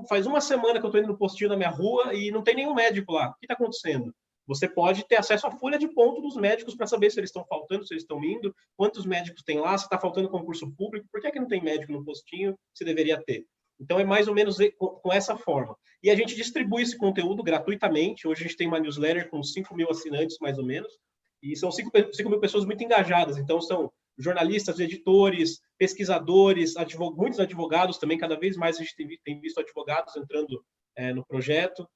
Faz 1 semana que eu estou indo no postinho da minha rua e não tem nenhum médico lá. O que está acontecendo? Você pode ter acesso à folha de ponto dos médicos para saber se eles estão faltando, se eles estão indo, quantos médicos tem lá, se está faltando concurso público, por que não tem médico no postinho, se deveria ter. Então, é mais ou menos com essa forma. E a gente distribui esse conteúdo gratuitamente. Hoje a gente tem uma newsletter com 5.000 assinantes, mais ou menos. E são 5.000 pessoas muito engajadas, então são jornalistas, editores, pesquisadores, muitos advogados também, cada vez mais a gente tem visto advogados entrando no projeto,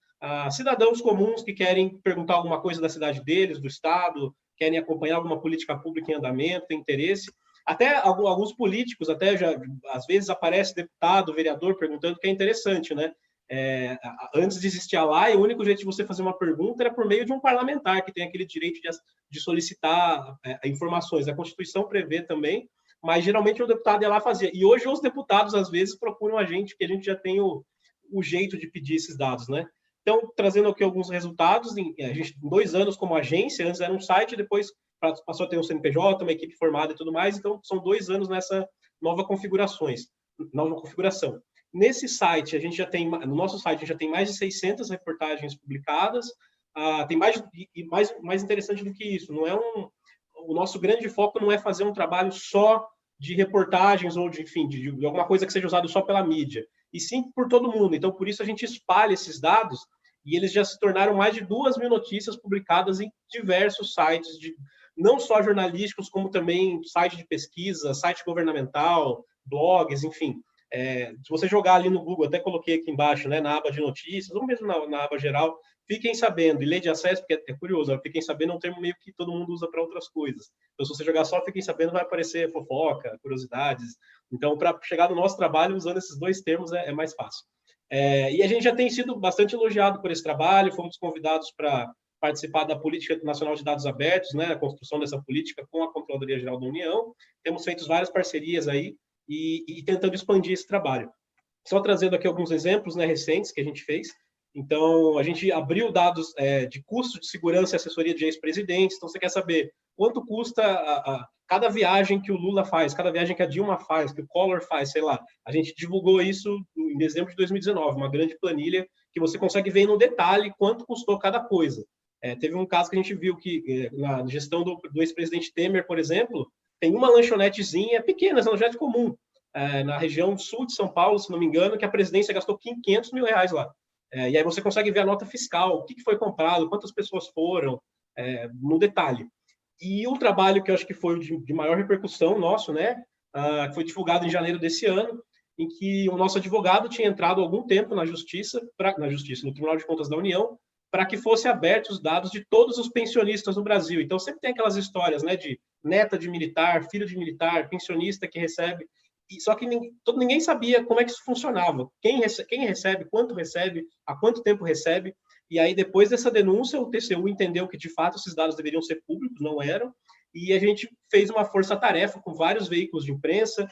cidadãos comuns que querem perguntar alguma coisa da cidade deles, do estado, querem acompanhar alguma política pública em andamento, tem interesse. Até alguns políticos, até já, às vezes aparece deputado, vereador perguntando, que é interessante, né? Antes de existir a lei, o único jeito de você fazer uma pergunta era por meio de um parlamentar, que tem aquele direito de solicitar informações. A Constituição prevê também, mas geralmente o deputado ia lá fazer. E hoje os deputados, às vezes, procuram a gente, porque a gente já tem o jeito de pedir esses dados, né? Então, trazendo aqui alguns resultados, a gente, em 2 anos como agência, antes era um site, depois passou a ter um CNPJ, uma equipe formada e tudo mais, então são 2 anos nessa nova configuração. Nesse site, a gente já tem, no nosso site, a gente já tem mais de 600 reportagens publicadas, tem mais interessante do que isso, o nosso grande foco não é fazer um trabalho só de reportagens ou de alguma coisa que seja usado só pela mídia, e sim por todo mundo. Então, por isso a gente espalha esses dados, e eles já se tornaram mais de 2.000 notícias publicadas em diversos sites, não só jornalísticos, como também site de pesquisa, site governamental, blogs, enfim. Se você jogar ali no Google, até coloquei aqui embaixo, né, na aba de notícias, ou mesmo na aba geral, fiquem sabendo, e lei de acesso, porque é curioso, fiquem sabendo é um termo meio que todo mundo usa para outras coisas. Então, se você jogar só fiquem sabendo, vai aparecer fofoca, curiosidades. Então, para chegar no nosso trabalho, usando esses 2 termos, é mais fácil. E a gente já tem sido bastante elogiado por esse trabalho, fomos convidados para participar da Política Nacional de Dados Abertos, né, a construção dessa política com a Controladoria Geral da União. Temos feito várias parcerias aí e tentando expandir esse trabalho. Só trazendo aqui alguns exemplos, né, recentes que a gente fez. Então, a gente abriu dados de custo de segurança e assessoria de ex-presidentes. Então, você quer saber quanto custa cada viagem que o Lula faz, cada viagem que a Dilma faz, que o Collor faz, sei lá. A gente divulgou isso em dezembro de 2019, uma grande planilha que você consegue ver no detalhe quanto custou cada coisa. Teve um caso que a gente viu que, na gestão do ex-presidente Temer, por exemplo, tem uma lanchonetezinha pequena, essa lanchonete comum, na região sul de São Paulo, se não me engano, que a presidência gastou R$500 mil lá. E aí você consegue ver a nota fiscal, o que foi comprado, quantas pessoas foram, no detalhe. E o trabalho que eu acho que foi de maior repercussão nosso, né, foi divulgado em janeiro desse ano, em que o nosso advogado tinha entrado há algum tempo na Justiça, no Tribunal de Contas da União, para que fossem abertos os dados de todos os pensionistas no Brasil. Então, sempre tem aquelas histórias, né, de neta de militar, filho de militar, pensionista que recebe, só que ninguém sabia como é que isso funcionava. Quem recebe, quanto recebe, há quanto tempo recebe. E aí, depois dessa denúncia, o TCU entendeu que, de fato, esses dados deveriam ser públicos, não eram, e a gente fez uma força-tarefa com vários veículos de imprensa,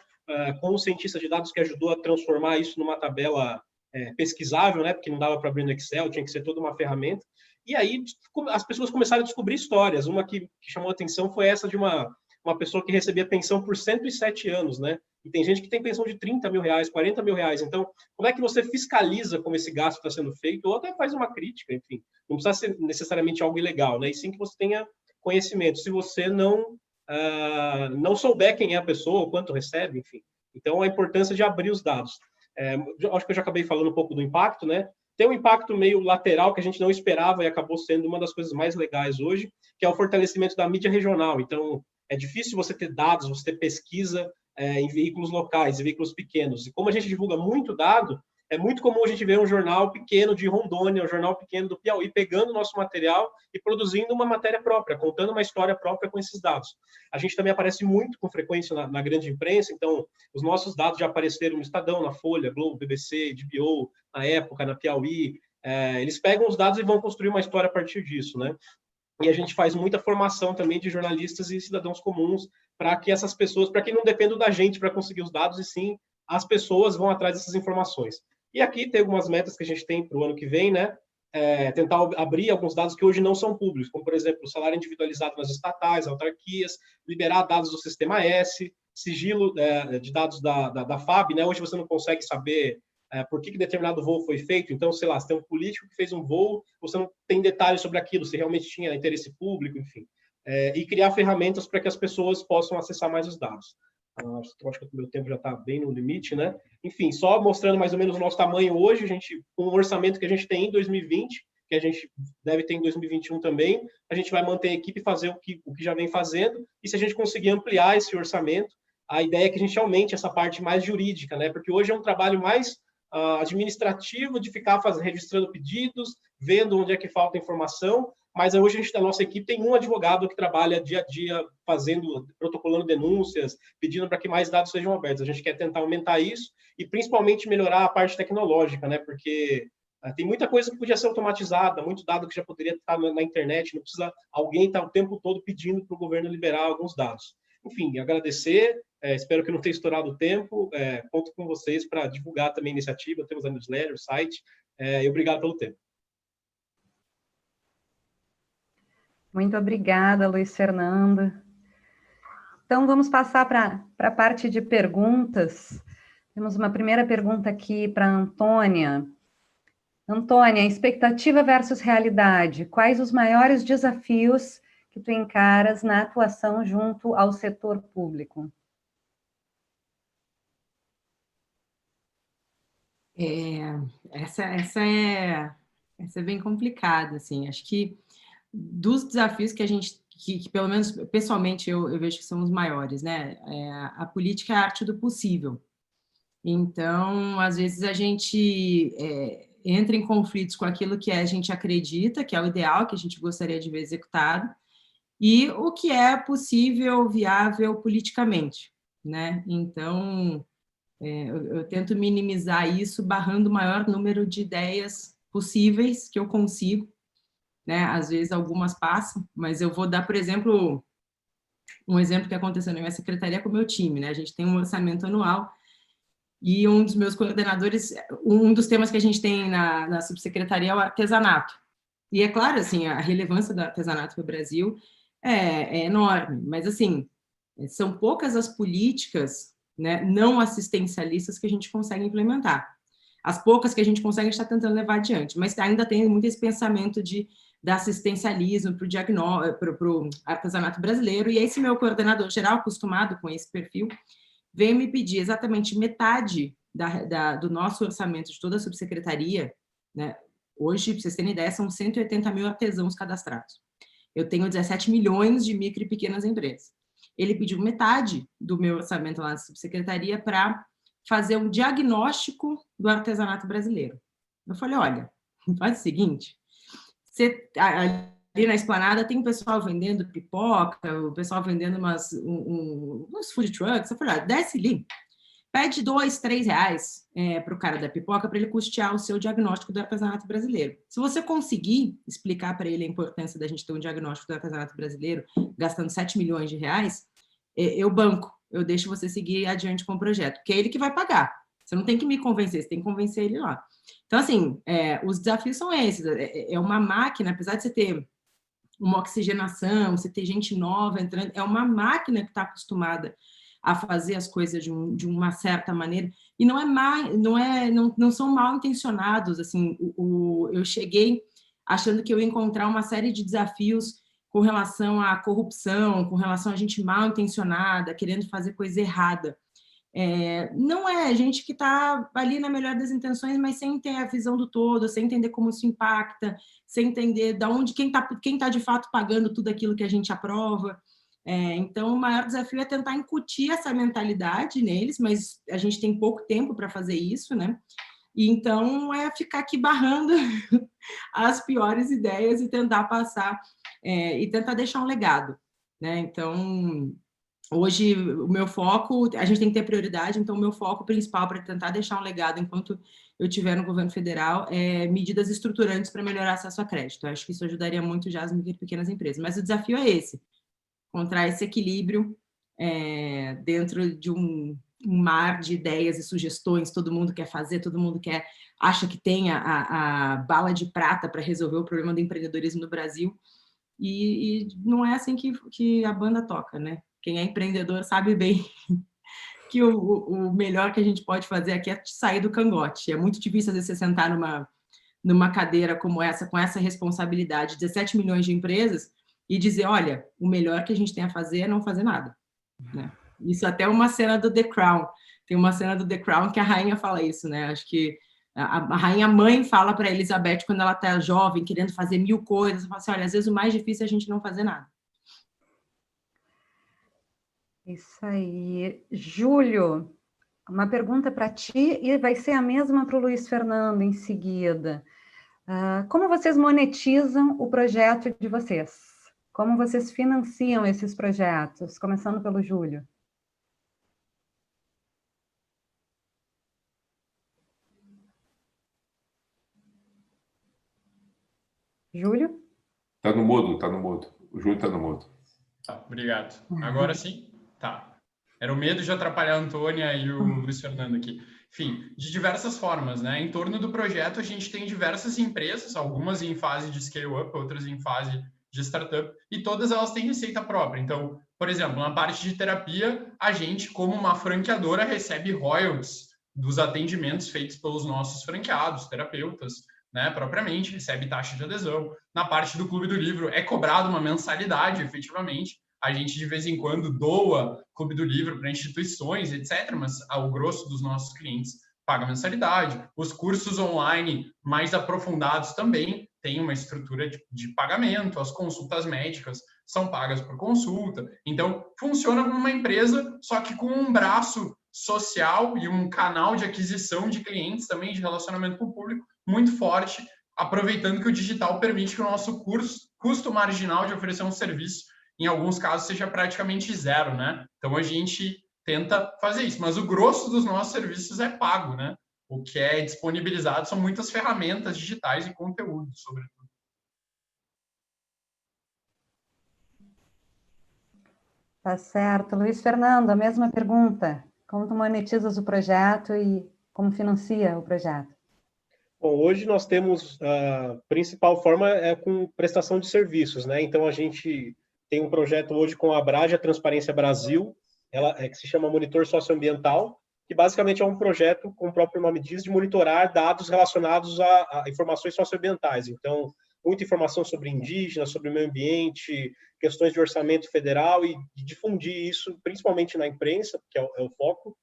com o cientista de dados que ajudou a transformar isso numa tabela pesquisável, né, porque não dava para abrir no Excel, tinha que ser toda uma ferramenta. E aí as pessoas começaram a descobrir histórias. Uma que chamou a atenção foi essa de uma pessoa que recebia pensão por 107 anos, né? E tem gente que tem pensão de R$30 mil, R$40 mil. Então, como é que você fiscaliza como esse gasto está sendo feito? Ou até faz uma crítica, enfim. Não precisa ser necessariamente algo ilegal, né? E sim que você tenha conhecimento. Se você não souber quem é a pessoa, quanto recebe, enfim. Então, a importância de abrir os dados. Acho que eu já acabei falando um pouco do impacto, né? Tem um impacto meio lateral que a gente não esperava e acabou sendo uma das coisas mais legais hoje, que é o fortalecimento da mídia regional. Então, é difícil você ter dados, você ter pesquisa em veículos locais, em veículos pequenos. E como a gente divulga muito dado, é muito comum a gente ver um jornal pequeno de Rondônia, um jornal pequeno do Piauí, pegando o nosso material e produzindo uma matéria própria, contando uma história própria com esses dados. A gente também aparece muito com frequência na grande imprensa, então os nossos dados já apareceram no Estadão, na Folha, Globo, BBC, HBO, na Época, na Piauí. Eles pegam os dados e vão construir uma história a partir disso, né? E a gente faz muita formação também de jornalistas e cidadãos comuns para que essas pessoas, para que não dependam da gente para conseguir os dados, e sim as pessoas vão atrás dessas informações. E aqui tem algumas metas que a gente tem para o ano que vem, né? Tentar abrir alguns dados que hoje não são públicos, como, por exemplo, o salário individualizado nas estatais, autarquias, liberar dados do Sistema S, sigilo de dados da FAB, né? Hoje você não consegue saber por que determinado voo foi feito. Então, sei lá, se tem um político que fez um voo, você não tem detalhes sobre aquilo, se realmente tinha interesse público, enfim. E criar ferramentas para que as pessoas possam acessar mais os dados. Acho que o meu tempo já está bem no limite, né? Enfim, só mostrando mais ou menos o nosso tamanho hoje, com o orçamento que a gente tem em 2020, que a gente deve ter em 2021 também, a gente vai manter a equipe e fazer o que já vem fazendo, e se a gente conseguir ampliar esse orçamento, a ideia é que a gente aumente essa parte mais jurídica, né? Porque hoje é um trabalho mais administrativo, de ficar registrando pedidos, vendo onde é que falta informação, mas hoje a gente, da nossa equipe, tem um advogado que trabalha dia a dia protocolando denúncias, pedindo para que mais dados sejam abertos. A gente quer tentar aumentar isso e principalmente melhorar a parte tecnológica, né? Porque tem muita coisa que podia ser automatizada, muito dado que já poderia estar na internet, não precisa alguém estar o tempo todo pedindo para o governo liberar alguns dados. Enfim, agradecer, espero que não tenha estourado o tempo, conto com vocês para divulgar também a iniciativa, temos a newsletter, o site, e obrigado pelo tempo. Muito obrigada, Luiz Fernando. Então, vamos passar para a parte de perguntas. Temos uma primeira pergunta aqui para a Antônia. Antônia, expectativa versus realidade. Quais os maiores desafios que tu encaras na atuação junto ao setor público? Essa é bem complicada, assim. Acho que dos desafios que a gente, que pelo menos pessoalmente eu vejo que são os maiores, né? A política é a arte do possível. Então, às vezes a gente entra em conflitos com aquilo que a gente acredita, que é o ideal, que a gente gostaria de ver executado, e o que é possível, viável politicamente, né? Então, eu tento minimizar isso, barrando o maior número de ideias possíveis que eu consigo, né? Às vezes algumas passam, mas eu vou dar, por exemplo, um exemplo que aconteceu na minha secretaria com o meu time, né? A gente tem um orçamento anual e um dos meus coordenadores, um dos temas que a gente tem na subsecretaria é o artesanato. E é claro, assim, a relevância do artesanato para o Brasil é enorme, mas, assim, são poucas as políticas, né, não assistencialistas que a gente consegue implementar. As poucas que a gente consegue, a gente está tentando levar adiante, mas ainda tem muito esse pensamento da assistencialismo para o artesanato brasileiro, e esse meu coordenador geral, acostumado com esse perfil, veio me pedir exatamente metade do nosso orçamento de toda a subsecretaria, né? Hoje, para vocês terem ideia, são 180 mil artesãos cadastrados. Eu tenho 17 milhões de micro e pequenas empresas. Ele pediu metade do meu orçamento lá na subsecretaria para fazer um diagnóstico do artesanato brasileiro. Eu falei, olha, faz o seguinte, ali na Esplanada tem o pessoal vendendo pipoca, o pessoal vendendo uns food trucks. Eu falei, desce ali, pede R$2, R$3 para o cara da pipoca para ele custear o seu diagnóstico do artesanato brasileiro. Se você conseguir explicar para ele a importância da gente ter um diagnóstico do artesanato brasileiro, gastando R$7 milhões, eu banco, eu deixo você seguir adiante com o projeto, porque é ele que vai pagar. Você não tem que me convencer, você tem que convencer ele lá. Então, assim, os desafios são esses. É uma máquina, apesar de você ter uma oxigenação, você ter gente nova entrando, é uma máquina que está acostumada a fazer as coisas de uma certa maneira, e não são mal intencionados, assim, eu cheguei achando que eu ia encontrar uma série de desafios com relação à corrupção, com relação a gente mal intencionada, querendo fazer coisa errada. Não é gente que está ali na melhor das intenções, mas sem ter a visão do todo, sem entender como isso impacta, sem entender de onde, quem tá de fato pagando tudo aquilo que a gente aprova. Então, o maior desafio é tentar incutir essa mentalidade neles, mas a gente tem pouco tempo para fazer isso, né? E então, ficar aqui barrando as piores ideias e tentar passar, e tentar deixar um legado, né? Então, hoje, o meu foco, a gente tem que ter prioridade, então o meu foco principal para tentar deixar um legado enquanto eu estiver no governo federal é medidas estruturantes para melhorar acesso a crédito. Eu acho que isso ajudaria muito já as micro e pequenas empresas. Mas o desafio é esse, encontrar esse equilíbrio dentro de um mar de ideias e sugestões, todo mundo quer fazer, todo mundo acha que tem a bala de prata para resolver o problema do empreendedorismo no Brasil, e não é assim que a banda toca, né? Quem é empreendedor sabe bem que o melhor que a gente pode fazer aqui é sair do cangote. É muito difícil, às vezes, você sentar numa cadeira como essa, com essa responsabilidade, 17 milhões de empresas, e dizer, olha, o melhor que a gente tem a fazer é não fazer nada. Né? Isso até uma cena do The Crown. Tem uma cena do The Crown que a rainha fala isso, né? Acho que A rainha mãe fala para Elizabeth, quando ela está jovem, querendo fazer 1000 coisas, fala assim, olha, às vezes o mais difícil é a gente não fazer nada. Isso aí. Júlio, uma pergunta para ti e vai ser a mesma para o Luiz Fernando em seguida. Como vocês monetizam o projeto de vocês? Como vocês financiam esses projetos? Começando pelo Júlio. Júlio? Tá no mudo, tá no mudo. O Júlio tá no mudo. Tá, obrigado. Agora sim? Tá. Era o medo de atrapalhar a Antônia e o Luiz Fernando aqui. Enfim, de diversas formas, né? Em torno do projeto, a gente tem diversas empresas, algumas em fase de scale-up, outras em fase de startup, e todas elas têm receita própria. Então, por exemplo, na parte de terapia, a gente, como uma franqueadora, recebe royalties dos atendimentos feitos pelos nossos franqueados, terapeutas, né, propriamente, recebe taxa de adesão. Na parte do Clube do Livro, é cobrado uma mensalidade, efetivamente. A gente, de vez em quando, doa Clube do Livro para instituições, etc., mas o grosso dos nossos clientes paga mensalidade. Os cursos online mais aprofundados também têm uma estrutura de pagamento. As consultas médicas são pagas por consulta. Então, funciona como uma empresa, só que com um braço social e um canal de aquisição de clientes também, de relacionamento com o público, muito forte, aproveitando que o digital permite que o nosso custo marginal de oferecer um serviço, em alguns casos, seja praticamente zero, né? Então, a gente tenta fazer isso, mas o grosso dos nossos serviços é pago, né? O que é disponibilizado são muitas ferramentas digitais e conteúdo, sobretudo. Tá certo. Luiz Fernando, a mesma pergunta. Como tu monetizas o projeto e como financia o projeto? Bom, hoje nós temos a principal forma é com prestação de serviços, né? Então a gente tem um projeto hoje com a Abrage, a Transparência Brasil, que se chama Monitor Socioambiental, que basicamente é um projeto, como o próprio nome diz, de monitorar dados relacionados a informações socioambientais. Então, muita informação sobre indígenas, sobre meio ambiente, questões de orçamento federal e difundir isso, principalmente na imprensa, que é o foco,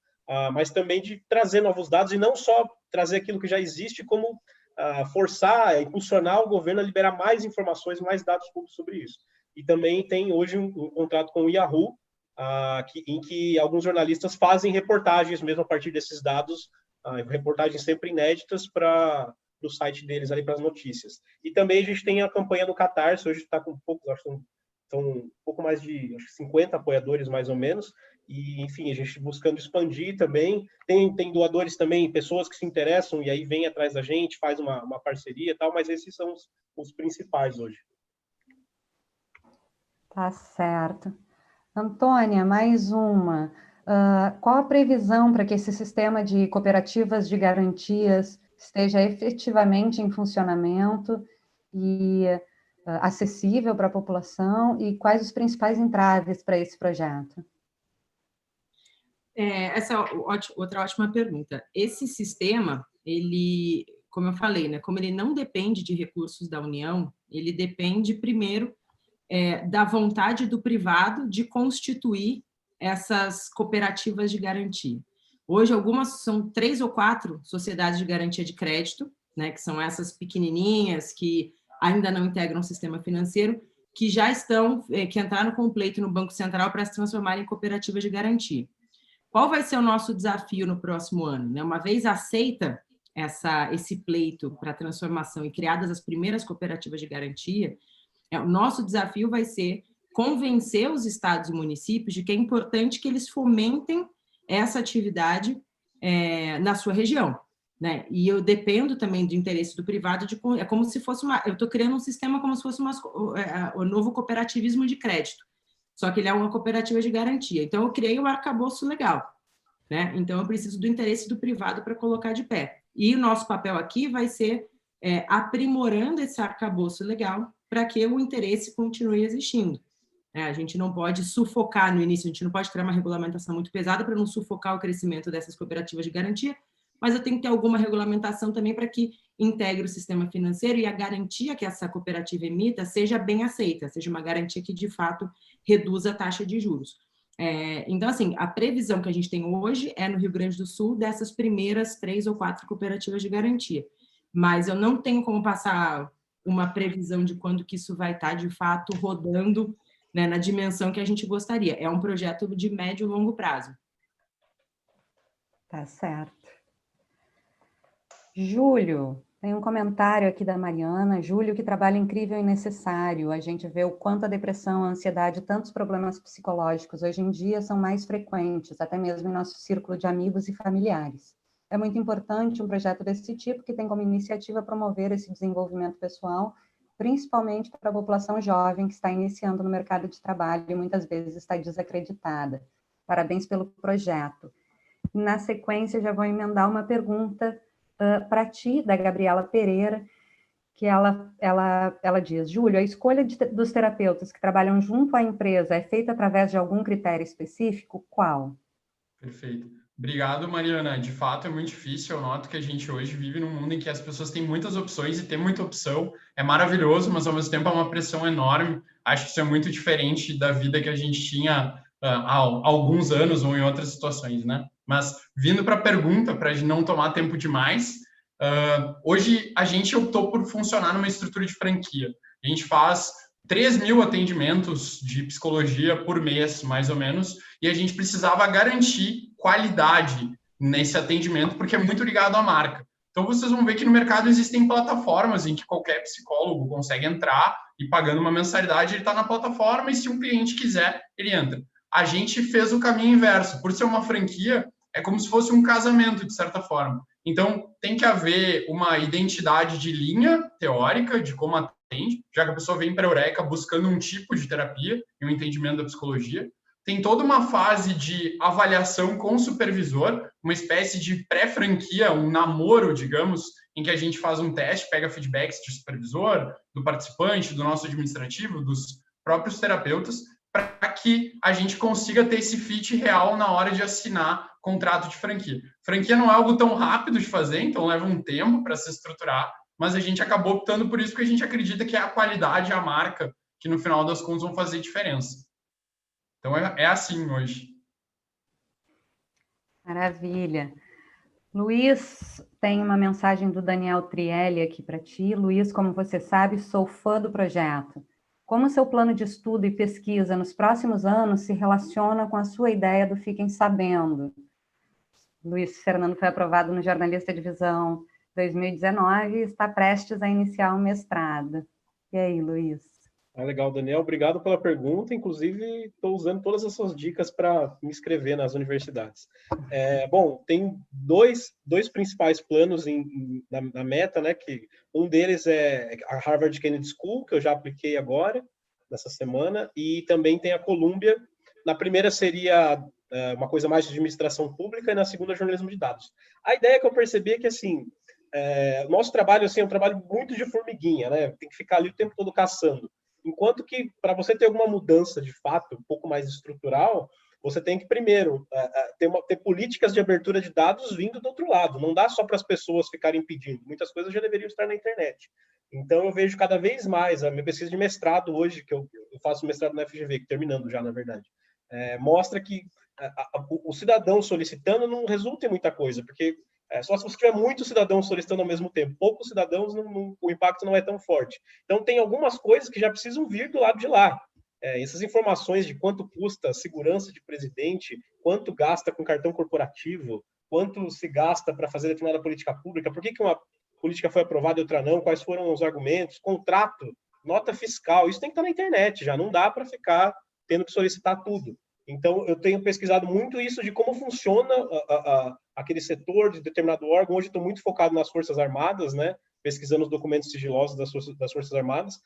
mas também de trazer novos dados e não só trazer aquilo que já existe, como forçar, impulsionar o governo a liberar mais informações, mais dados públicos sobre isso. E também tem hoje um contrato com o Yahoo, em que alguns jornalistas fazem reportagens mesmo a partir desses dados, reportagens sempre inéditas para o site deles ali para as notícias. E também a gente tem a campanha no Catarse, hoje está com poucos, acho que são um pouco mais de 50 apoiadores mais ou menos, e enfim, a gente buscando expandir também, tem doadores também, pessoas que se interessam e aí vem atrás da gente, faz uma parceria e tal, mas esses são os principais hoje. Tá certo. Antônia, mais uma. Qual a previsão para que esse sistema de cooperativas de garantias esteja efetivamente em funcionamento e acessível para a população? E quais os principais entraves para esse projeto? Essa é outra ótima pergunta. Esse sistema, ele, como eu falei, né, como ele não depende de recursos da União, ele depende, primeiro, da vontade do privado de constituir essas cooperativas de garantia. Hoje, algumas são 3 ou 4 sociedades de garantia de crédito, né, que são essas pequenininhas que ainda não integram o sistema financeiro, que já estão, que entraram com o pleito no Banco Central para se transformarem em cooperativas de garantia. Qual vai ser o nosso desafio no próximo ano? Né? Uma vez aceita esse pleito para transformação e criadas as primeiras cooperativas de garantia, o nosso desafio vai ser convencer os estados e municípios de que é importante que eles fomentem essa atividade na sua região. Né? E eu dependo também do interesse do privado, é como se fosse eu estou criando um sistema como se fosse o novo cooperativismo de crédito, só que ele é uma cooperativa de garantia. Então, eu criei um arcabouço legal, né? Então, eu preciso do interesse do privado para colocar de pé. E o nosso papel aqui vai ser aprimorando esse arcabouço legal para que o interesse continue existindo. A gente não pode sufocar no início, a gente não pode criar uma regulamentação muito pesada para não sufocar o crescimento dessas cooperativas de garantia, mas eu tenho que ter alguma regulamentação também para que integre o sistema financeiro e a garantia que essa cooperativa emita seja bem aceita, seja uma garantia que, de fato, reduza a taxa de juros. Então, assim, a previsão que a gente tem hoje é no Rio Grande do Sul dessas primeiras 3 ou 4 cooperativas de garantia. Mas eu não tenho como passar uma previsão de quando que isso vai estar, de fato, rodando, né, na dimensão que a gente gostaria. É um projeto de médio e longo prazo. Tá certo. Júlio, tem um comentário aqui da Mariana. Júlio, que trabalho incrível e necessário. A gente vê o quanto a depressão, a ansiedade, tantos problemas psicológicos hoje em dia são mais frequentes, até mesmo em nosso círculo de amigos e familiares. É muito importante um projeto desse tipo, que tem como iniciativa promover esse desenvolvimento pessoal, principalmente para a população jovem que está iniciando no mercado de trabalho e muitas vezes está desacreditada. Parabéns pelo projeto. Na sequência, já vou emendar uma pergunta para ti, da Gabriela Pereira, que ela diz: Júlio, a escolha dos terapeutas que trabalham junto à empresa é feita através de algum critério específico? Qual? Perfeito. Obrigado, Mariana. De fato, é muito difícil. Eu noto que a gente hoje vive num mundo em que as pessoas têm muitas opções, e ter muita opção é maravilhoso, mas ao mesmo tempo é uma pressão enorme. Acho que isso é muito diferente da vida que a gente tinha há alguns anos ou em outras situações, né? Mas vindo para a pergunta, para não tomar tempo demais, hoje a gente optou por funcionar numa estrutura de franquia. A gente faz 3.000 atendimentos de psicologia por mês, mais ou menos, e a gente precisava garantir qualidade nesse atendimento, porque é muito ligado à marca. Então, vocês vão ver que no mercado existem plataformas em que qualquer psicólogo consegue entrar e, pagando uma mensalidade, ele está na plataforma, e se um cliente quiser, ele entra. A gente fez o caminho inverso. Por ser uma franquia, é como se fosse um casamento, de certa forma. Então, tem que haver uma identidade de linha teórica de como atende, já que a pessoa vem para a Eureka buscando um tipo de terapia e um entendimento da psicologia. Tem toda uma fase de avaliação com o supervisor, uma espécie de pré-franquia, um namoro, digamos, em que a gente faz um teste, pega feedbacks do supervisor, do participante, do nosso administrativo, dos próprios terapeutas, para que a gente consiga ter esse fit real na hora de assinar contrato de franquia. Franquia não é algo tão rápido de fazer, então leva um tempo para se estruturar, mas a gente acabou optando por isso porque a gente acredita que é a qualidade e a marca que no final das contas vão fazer diferença. Então é assim hoje. Maravilha. Luiz, tem uma mensagem do Daniel Trielli aqui para ti. Luiz, como você sabe, sou fã do projeto. Como seu plano de estudo e pesquisa nos próximos anos se relaciona com a sua ideia do Fiquem Sabendo? Luiz Fernando foi aprovado no Jornalista de Visão 2019 e está prestes a iniciar o mestrado. E aí, Luiz? Legal, Daniel. Obrigado pela pergunta. Inclusive, estou usando todas as suas dicas para me inscrever nas universidades. Bom, tem dois principais planos na meta, né? Que um deles é a Harvard Kennedy School, que eu já apliquei agora, nessa semana, e também tem a Columbia. Na primeira seria uma coisa mais de administração pública, e na segunda, jornalismo de dados. A ideia que eu percebi é que, assim, o nosso trabalho assim, é um trabalho muito de formiguinha, né? Tem que ficar ali o tempo todo caçando. Enquanto que, para você ter alguma mudança de fato, um pouco mais estrutural, você tem que, primeiro, ter políticas de abertura de dados vindo do outro lado. Não dá só para as pessoas ficarem pedindo. Muitas coisas já deveriam estar na internet. Então, eu vejo cada vez mais, a minha pesquisa de mestrado hoje, que eu faço mestrado na FGV, terminando já, na verdade, mostra que o cidadão solicitando não resulta em muita coisa, porque só se você tiver muitos cidadãos solicitando ao mesmo tempo. Poucos cidadãos, o impacto não é tão forte. Então, tem algumas coisas que já precisam vir do lado de lá. Essas informações de quanto custa a segurança de presidente, quanto gasta com cartão corporativo, quanto se gasta para fazer determinada política pública, por que uma política foi aprovada e outra não, quais foram os argumentos, contrato, nota fiscal, isso tem que estar na internet já, não dá para ficar tendo que solicitar tudo. Então, eu tenho pesquisado muito isso de como funciona aquele setor de determinado órgão. Hoje estou muito focado nas Forças Armadas, né? Pesquisando os documentos sigilosos das Forças Armadas.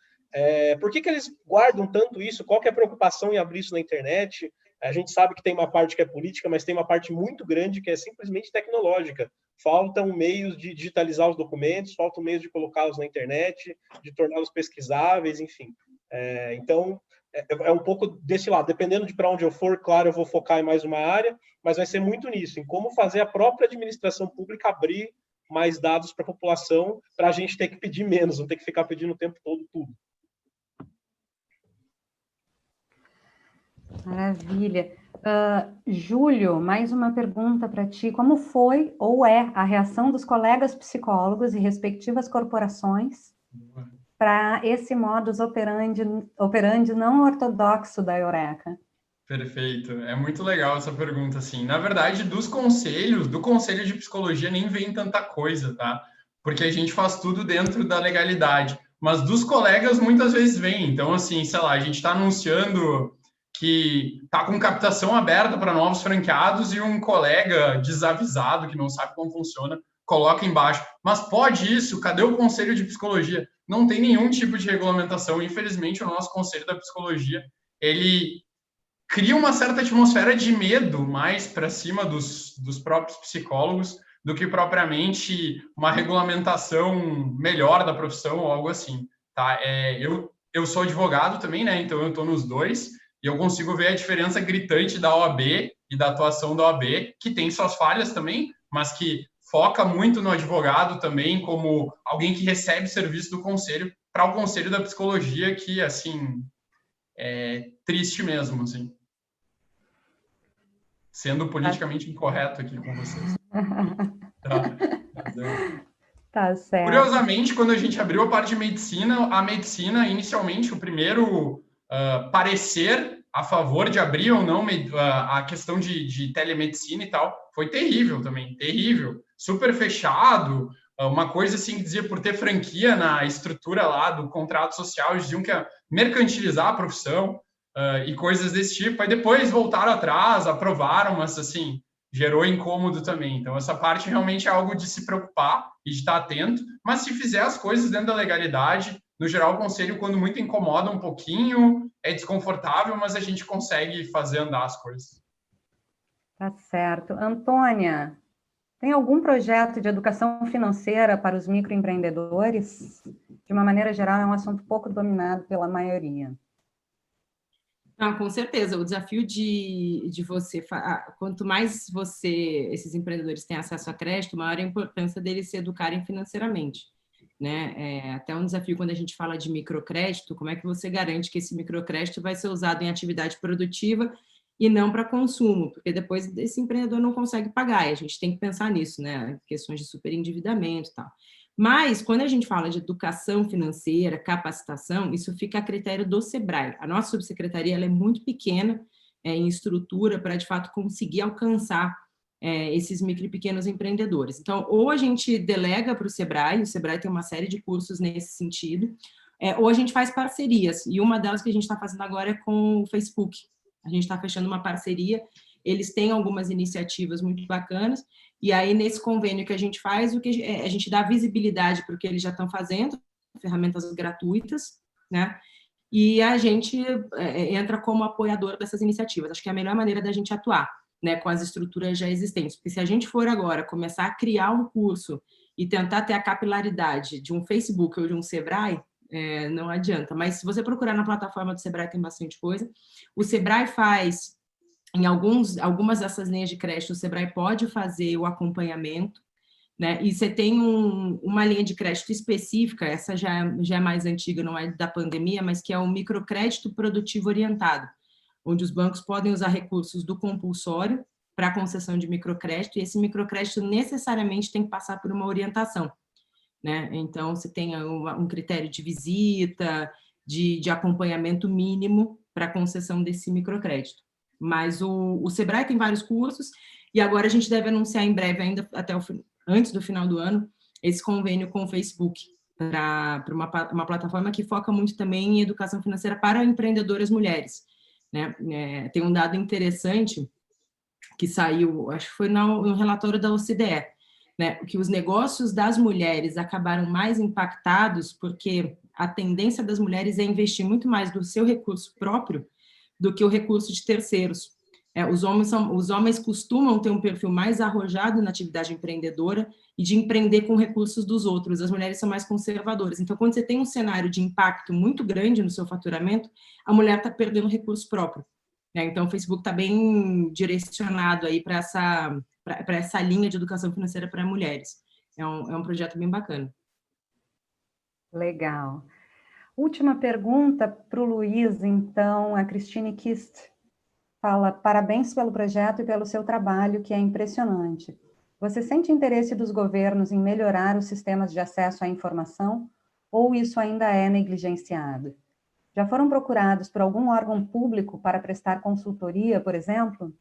Por que eles guardam tanto isso? Qual que é a preocupação em abrir isso na internet? A gente sabe que tem uma parte que é política, mas tem uma parte muito grande que é simplesmente tecnológica. Faltam meios de digitalizar os documentos, faltam meios de colocá-los na internet, de torná-los pesquisáveis, enfim. Então, é um pouco desse lado. Dependendo de para onde eu for, claro, eu vou focar em mais uma área, mas vai ser muito nisso, em como fazer a própria administração pública abrir mais dados para a população, para a gente ter que pedir menos, não ter que ficar pedindo o tempo todo tudo. Maravilha. Júlio, mais uma pergunta para ti. Como foi ou é a reação dos colegas psicólogos e respectivas corporações para esse modus operandi não ortodoxo da Eureka? Perfeito. É muito legal essa pergunta, assim. Na verdade, do Conselho de Psicologia nem vem tanta coisa, tá? Porque a gente faz tudo dentro da legalidade. Mas dos colegas muitas vezes vem. Então, assim, sei lá, a gente está anunciando que está com captação aberta para novos franqueados e um colega desavisado, que não sabe como funciona, coloca embaixo. Mas pode isso? Cadê o Conselho de Psicologia? Não tem nenhum tipo de regulamentação. Infelizmente, o nosso Conselho da Psicologia, ele cria uma certa atmosfera de medo mais para cima dos próprios psicólogos do que propriamente uma regulamentação melhor da profissão ou algo assim, tá? Eu sou advogado também, né? Então eu estou nos dois e eu consigo ver a diferença gritante da OAB e da atuação da OAB, que tem suas falhas também, mas que foca muito no advogado também como alguém que recebe serviço do conselho para o Conselho da Psicologia, que, assim, é triste mesmo, assim. Sendo politicamente incorreto aqui com vocês. Tá certo. Curiosamente, quando a gente abriu a parte de medicina, a medicina, inicialmente, o primeiro parecer a favor de abrir ou não a questão de telemedicina e tal, foi terrível também, terrível. Super fechado, uma coisa assim que dizia por ter franquia na estrutura lá do contrato social, eles diziam que ia mercantilizar a profissão. E coisas desse tipo, aí depois voltaram atrás, aprovaram, mas assim, gerou incômodo também. Então, essa parte realmente é algo de se preocupar e de estar atento, mas se fizer as coisas dentro da legalidade, no geral, o conselho, quando muito incomoda um pouquinho, é desconfortável, mas a gente consegue fazer andar as coisas. Tá certo. Antônia, tem algum projeto de educação financeira para os microempreendedores? De uma maneira geral, é um assunto pouco dominado pela maioria. Não, com certeza, o desafio de você, quanto mais esses empreendedores têm acesso a crédito, maior a importância deles se educarem financeiramente, né? Até um desafio quando a gente fala de microcrédito, como é que você garante que esse microcrédito vai ser usado em atividade produtiva e não para consumo, porque depois esse empreendedor não consegue pagar, e a gente tem que pensar nisso, né? Questões de superendividamento e tal. Mas, quando a gente fala de educação financeira, capacitação, isso fica a critério do SEBRAE. A nossa subsecretaria ela é muito pequena em estrutura para, de fato, conseguir alcançar esses micro e pequenos empreendedores. Então, ou a gente delega para o SEBRAE tem uma série de cursos nesse sentido, ou a gente faz parcerias, e uma delas que a gente está fazendo agora é com o Facebook. A gente está fechando uma parceria, eles têm algumas iniciativas muito bacanas, e aí, nesse convênio que a gente faz, a gente dá visibilidade para o que eles já estão fazendo, ferramentas gratuitas, né? E a gente entra como apoiador dessas iniciativas. Acho que é a melhor maneira da gente atuar, né, com as estruturas já existentes. Porque se a gente for agora começar a criar um curso e tentar ter a capilaridade de um Facebook ou de um SEBRAE, não adianta. Mas se você procurar na plataforma do SEBRAE, tem bastante coisa. O SEBRAE faz... Em algumas dessas linhas de crédito, o SEBRAE pode fazer o acompanhamento, né? E você tem uma linha de crédito específica, essa já é mais antiga, não é da pandemia, mas que é o microcrédito produtivo orientado, onde os bancos podem usar recursos do compulsório para a concessão de microcrédito, e esse microcrédito necessariamente tem que passar por uma orientação, né? Então, você tem um critério de visita, de acompanhamento mínimo para a concessão desse microcrédito. Mas o SEBRAE tem vários cursos, e agora a gente deve anunciar em breve, ainda antes do final do ano, esse convênio com o Facebook, para uma plataforma que foca muito também em educação financeira para empreendedoras mulheres, né? Tem um dado interessante que saiu, acho que foi no relatório da OCDE, né? Que os negócios das mulheres acabaram mais impactados porque a tendência das mulheres é investir muito mais do seu recurso próprio do que o recurso de terceiros. Os homens costumam ter um perfil mais arrojado na atividade empreendedora e de empreender com recursos dos outros. As mulheres são mais conservadoras. Então, quando você tem um cenário de impacto muito grande no seu faturamento, a mulher está perdendo recurso próprio. Então, o Facebook está bem direcionado aí para essa linha de educação financeira para mulheres. É um projeto bem bacana. Legal. Última pergunta para o Luiz, então, a Cristine Kist. fala: parabéns pelo projeto e pelo seu trabalho, que é impressionante. Você sente interesse dos governos em melhorar os sistemas de acesso à informação ou isso ainda é negligenciado? Já foram procurados por algum órgão público para prestar consultoria, por exemplo?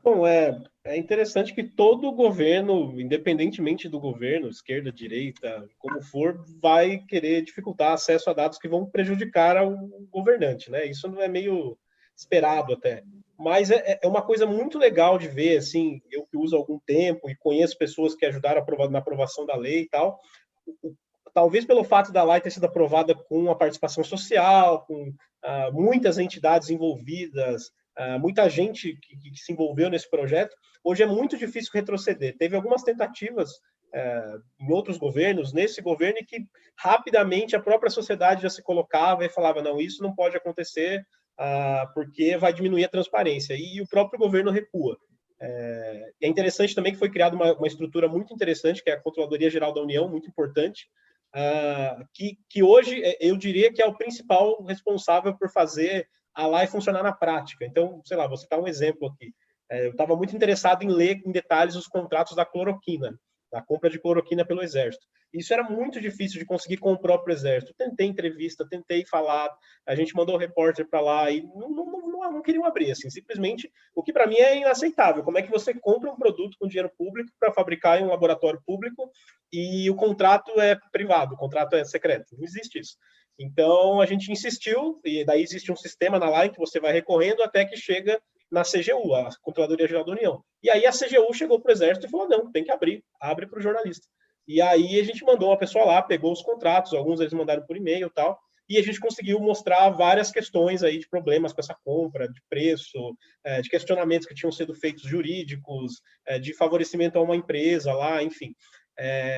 Bom, é interessante que todo governo, independentemente do governo, esquerda, direita, como for, vai querer dificultar acesso a dados que vão prejudicar ao governante, né? Isso não é meio esperado até. Mas é uma coisa muito legal de ver, assim, eu que uso há algum tempo e conheço pessoas que ajudaram na aprovação da lei e tal, talvez pelo fato da lei ter sido aprovada com a participação social, com muitas entidades envolvidas, muita gente que se envolveu nesse projeto, hoje é muito difícil retroceder. Teve algumas tentativas em outros governos, nesse governo, e que rapidamente a própria sociedade já se colocava e falava: não, isso não pode acontecer porque vai diminuir a transparência. E o próprio governo recua. É interessante também que foi criada uma estrutura muito interessante, que é a Controladoria Geral da União, muito importante, que hoje eu diria que é o principal responsável por fazer a lei funcionar na prática. Então, sei lá, vou citar um exemplo aqui. Eu estava muito interessado em ler em detalhes os contratos da cloroquina, da compra de cloroquina pelo Exército. Isso era muito difícil de conseguir com o próprio Exército. Tentei entrevista, tentei falar, a gente mandou o repórter para lá e não queriam abrir, assim, simplesmente, o que para mim é inaceitável. Como é que você compra um produto com dinheiro público para fabricar em um laboratório público e o contrato é privado, o contrato é secreto? Não existe isso. Então, a gente insistiu, e daí existe um sistema na LAI que você vai recorrendo até que chega na CGU, a Controladoria Geral da União. E aí a CGU chegou para o Exército e falou: não, tem que abrir, abre para o jornalista. E aí a gente mandou uma pessoa lá, pegou os contratos, alguns eles mandaram por e-mail e tal, e a gente conseguiu mostrar várias questões aí de problemas com essa compra, de preço, de questionamentos que tinham sido feitos jurídicos, de favorecimento a uma empresa lá, enfim.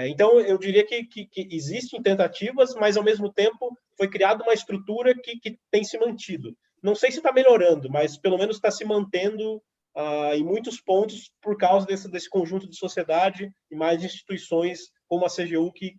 Então, eu diria que existem tentativas, mas, ao mesmo tempo, foi criada uma estrutura que tem se mantido. Não sei se está melhorando, mas, pelo menos, está se mantendo em muitos pontos por causa desse conjunto de sociedade e mais instituições como a CGU que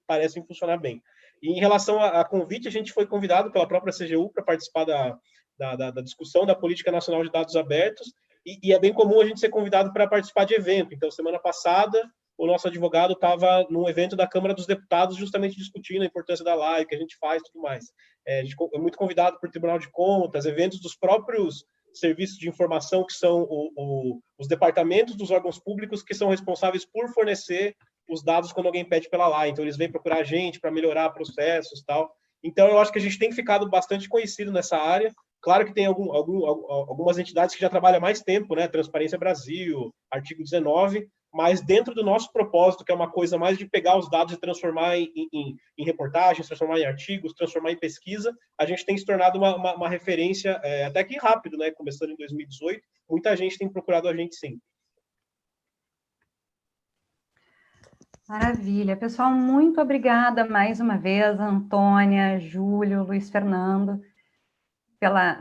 parecem funcionar bem. E, em relação a convite, a gente foi convidado pela própria CGU para participar da discussão da Política Nacional de Dados Abertos, e é bem comum a gente ser convidado para participar de evento. Então, semana passada, o nosso advogado estava num evento da Câmara dos Deputados justamente discutindo a importância da lei, o que a gente faz e tudo mais. A gente é muito convidado por Tribunal de Contas, eventos dos próprios serviços de informação, que são os departamentos dos órgãos públicos que são responsáveis por fornecer os dados quando alguém pede pela lei. Então, eles vêm procurar a gente para melhorar processos e tal. Então, eu acho que a gente tem ficado bastante conhecido nessa área. Claro que tem algumas entidades que já trabalham há mais tempo, né? Transparência Brasil, Artigo 19, mas dentro do nosso propósito, que é uma coisa mais de pegar os dados e transformar em reportagens, transformar em artigos, transformar em pesquisa, a gente tem se tornado uma referência até que rápido, né? Começando em 2018, muita gente tem procurado a gente, sim. Maravilha. Pessoal, muito obrigada mais uma vez, Antônia, Júlio, Luiz Fernando,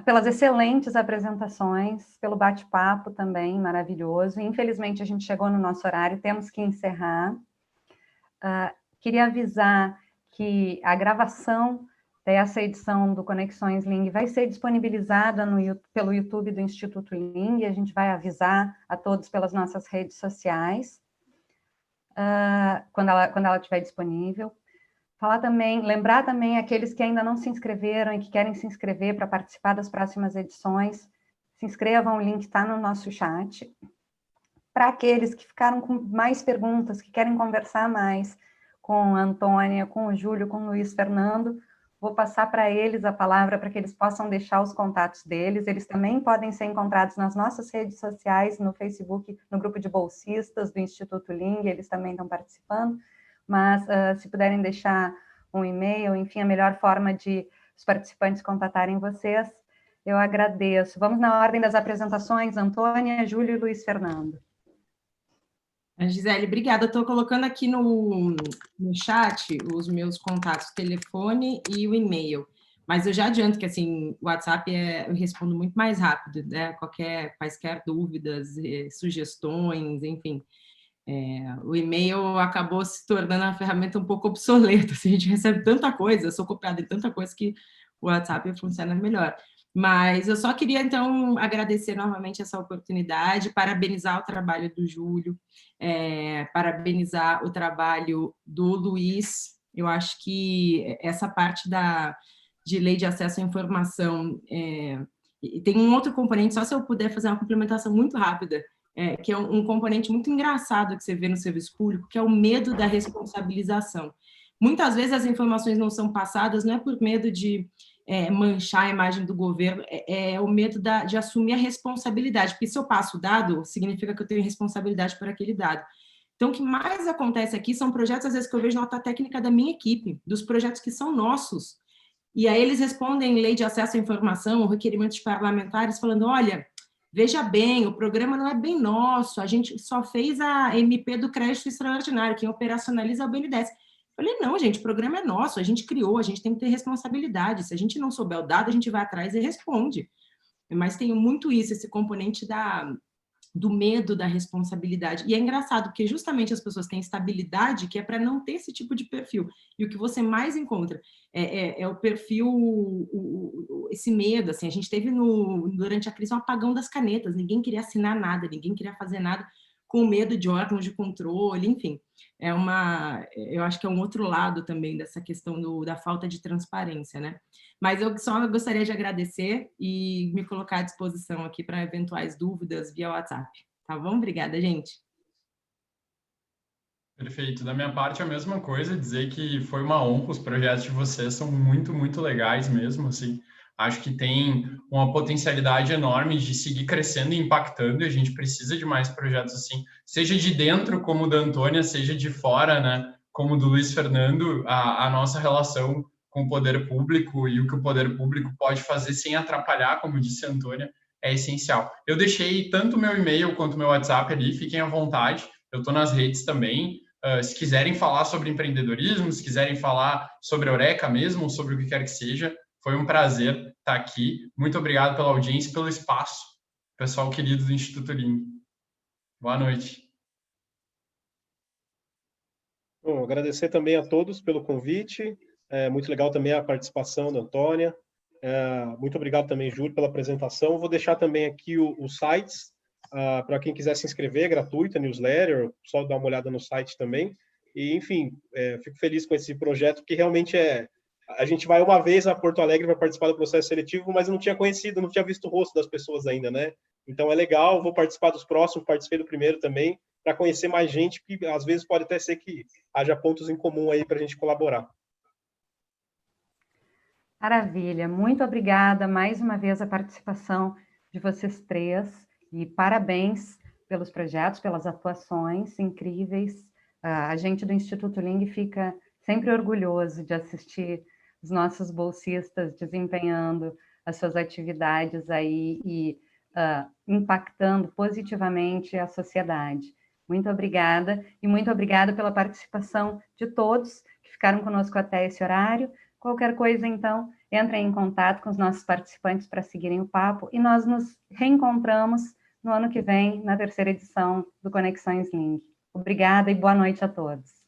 pelas excelentes apresentações, pelo bate-papo também maravilhoso. Infelizmente, a gente chegou no nosso horário, temos que encerrar. Queria avisar que a gravação dessa edição do Conexões Ling vai ser disponibilizada pelo YouTube do Instituto Ling, a gente vai avisar a todos pelas nossas redes sociais, quando ela estiver disponível. Lembrar também aqueles que ainda não se inscreveram e que querem se inscrever para participar das próximas edições, se inscrevam, o link está no nosso chat. Para aqueles que ficaram com mais perguntas, que querem conversar mais com a Antônia, com o Júlio, com o Luiz Fernando, vou passar para eles a palavra para que eles possam deixar os contatos deles. Eles também podem ser encontrados nas nossas redes sociais, no Facebook, no grupo de bolsistas do Instituto Ling, eles também estão participando. Mas se puderem deixar um e-mail, enfim, a melhor forma de os participantes contatarem vocês, eu agradeço. Vamos na ordem das apresentações, Antônia, Júlio e Luiz Fernando. Gisele, obrigada. Eu estou colocando aqui no chat os meus contatos, telefone e o e-mail. Mas eu já adianto que, assim, o WhatsApp eu respondo muito mais rápido, né? Quaisquer dúvidas, sugestões, enfim. O e-mail acabou se tornando uma ferramenta um pouco obsoleta. Assim, a gente recebe tanta coisa, eu sou copiada em tanta coisa que o WhatsApp funciona melhor. Mas eu só queria, então, agradecer novamente essa oportunidade, parabenizar o trabalho do Júlio, parabenizar o trabalho do Luiz. Eu acho que essa parte de lei de acesso à informação tem um outro componente, só se eu puder fazer uma complementação muito rápida, que é um componente muito engraçado que você vê no serviço público, que é o medo da responsabilização. Muitas vezes as informações não são passadas, não é por medo de manchar a imagem do governo, é o medo de assumir a responsabilidade, porque se eu passo o dado, significa que eu tenho responsabilidade por aquele dado. Então, o que mais acontece aqui são projetos, às vezes, que eu vejo nota técnica da minha equipe, dos projetos que são nossos, e aí eles respondem lei de acesso à informação, ou requerimentos parlamentares, falando, olha, veja bem, o programa não é bem nosso, a gente só fez a MP do crédito extraordinário, quem operacionaliza é o BNDES. Eu falei, não, gente, o programa é nosso, a gente criou, a gente tem que ter responsabilidade, se a gente não souber o dado, a gente vai atrás e responde. Mas tem muito isso, esse componente do medo da responsabilidade. E é engraçado, porque justamente as pessoas têm estabilidade, que é para não ter esse tipo de perfil. E o que você mais encontra é o perfil, esse medo. Assim, a gente teve durante a crise um apagão das canetas, ninguém queria assinar nada, ninguém queria fazer nada com medo de órgãos de controle, enfim. Eu acho que é um outro lado também dessa questão da falta de transparência, né? Mas eu só gostaria de agradecer e me colocar à disposição aqui para eventuais dúvidas via WhatsApp. Tá bom? Obrigada, gente. Perfeito. Da minha parte, a mesma coisa, dizer que foi uma honra, os projetos de vocês são muito, muito legais mesmo, assim. Acho que tem uma potencialidade enorme de seguir crescendo e impactando, e a gente precisa de mais projetos assim, seja de dentro, como o da Antônia, seja de fora, né, como o do Luiz Fernando, a nossa relação com o poder público e o que o poder público pode fazer sem atrapalhar, como disse a Antônia, é essencial. Eu deixei tanto o meu e-mail quanto o meu WhatsApp ali, fiquem à vontade, eu estou nas redes também. Se quiserem falar sobre empreendedorismo, se quiserem falar sobre a Eureka mesmo, sobre o que quer que seja, foi um prazer estar aqui. Muito obrigado pela audiência e pelo espaço, pessoal querido do Instituto Ling. Boa noite. Bom, agradecer também a todos pelo convite. Muito legal também a participação da Antônia. Muito obrigado também, Júlio, pela apresentação. Vou deixar também aqui os sites para quem quiser se inscrever, é gratuita, newsletter, só dar uma olhada no site também. E, enfim, fico feliz com esse projeto, que realmente a gente vai uma vez a Porto Alegre para participar do processo seletivo, mas eu não tinha conhecido, não tinha visto o rosto das pessoas ainda, né? Então é legal, vou participar dos próximos, participei do primeiro também, para conhecer mais gente, que às vezes pode até ser que haja pontos em comum aí para a gente colaborar. Maravilha, muito obrigada mais uma vez a participação de vocês três e parabéns pelos projetos, pelas atuações incríveis. A gente do Instituto Ling fica sempre orgulhoso de assistir os nossos bolsistas desempenhando as suas atividades aí e impactando positivamente a sociedade. Muito obrigada, e muito obrigada pela participação de todos que ficaram conosco até esse horário. Qualquer coisa, então, entrem em contato com os nossos participantes para seguirem o papo, e nós nos reencontramos no ano que vem, na terceira edição do Conexões Ling. Obrigada e boa noite a todos.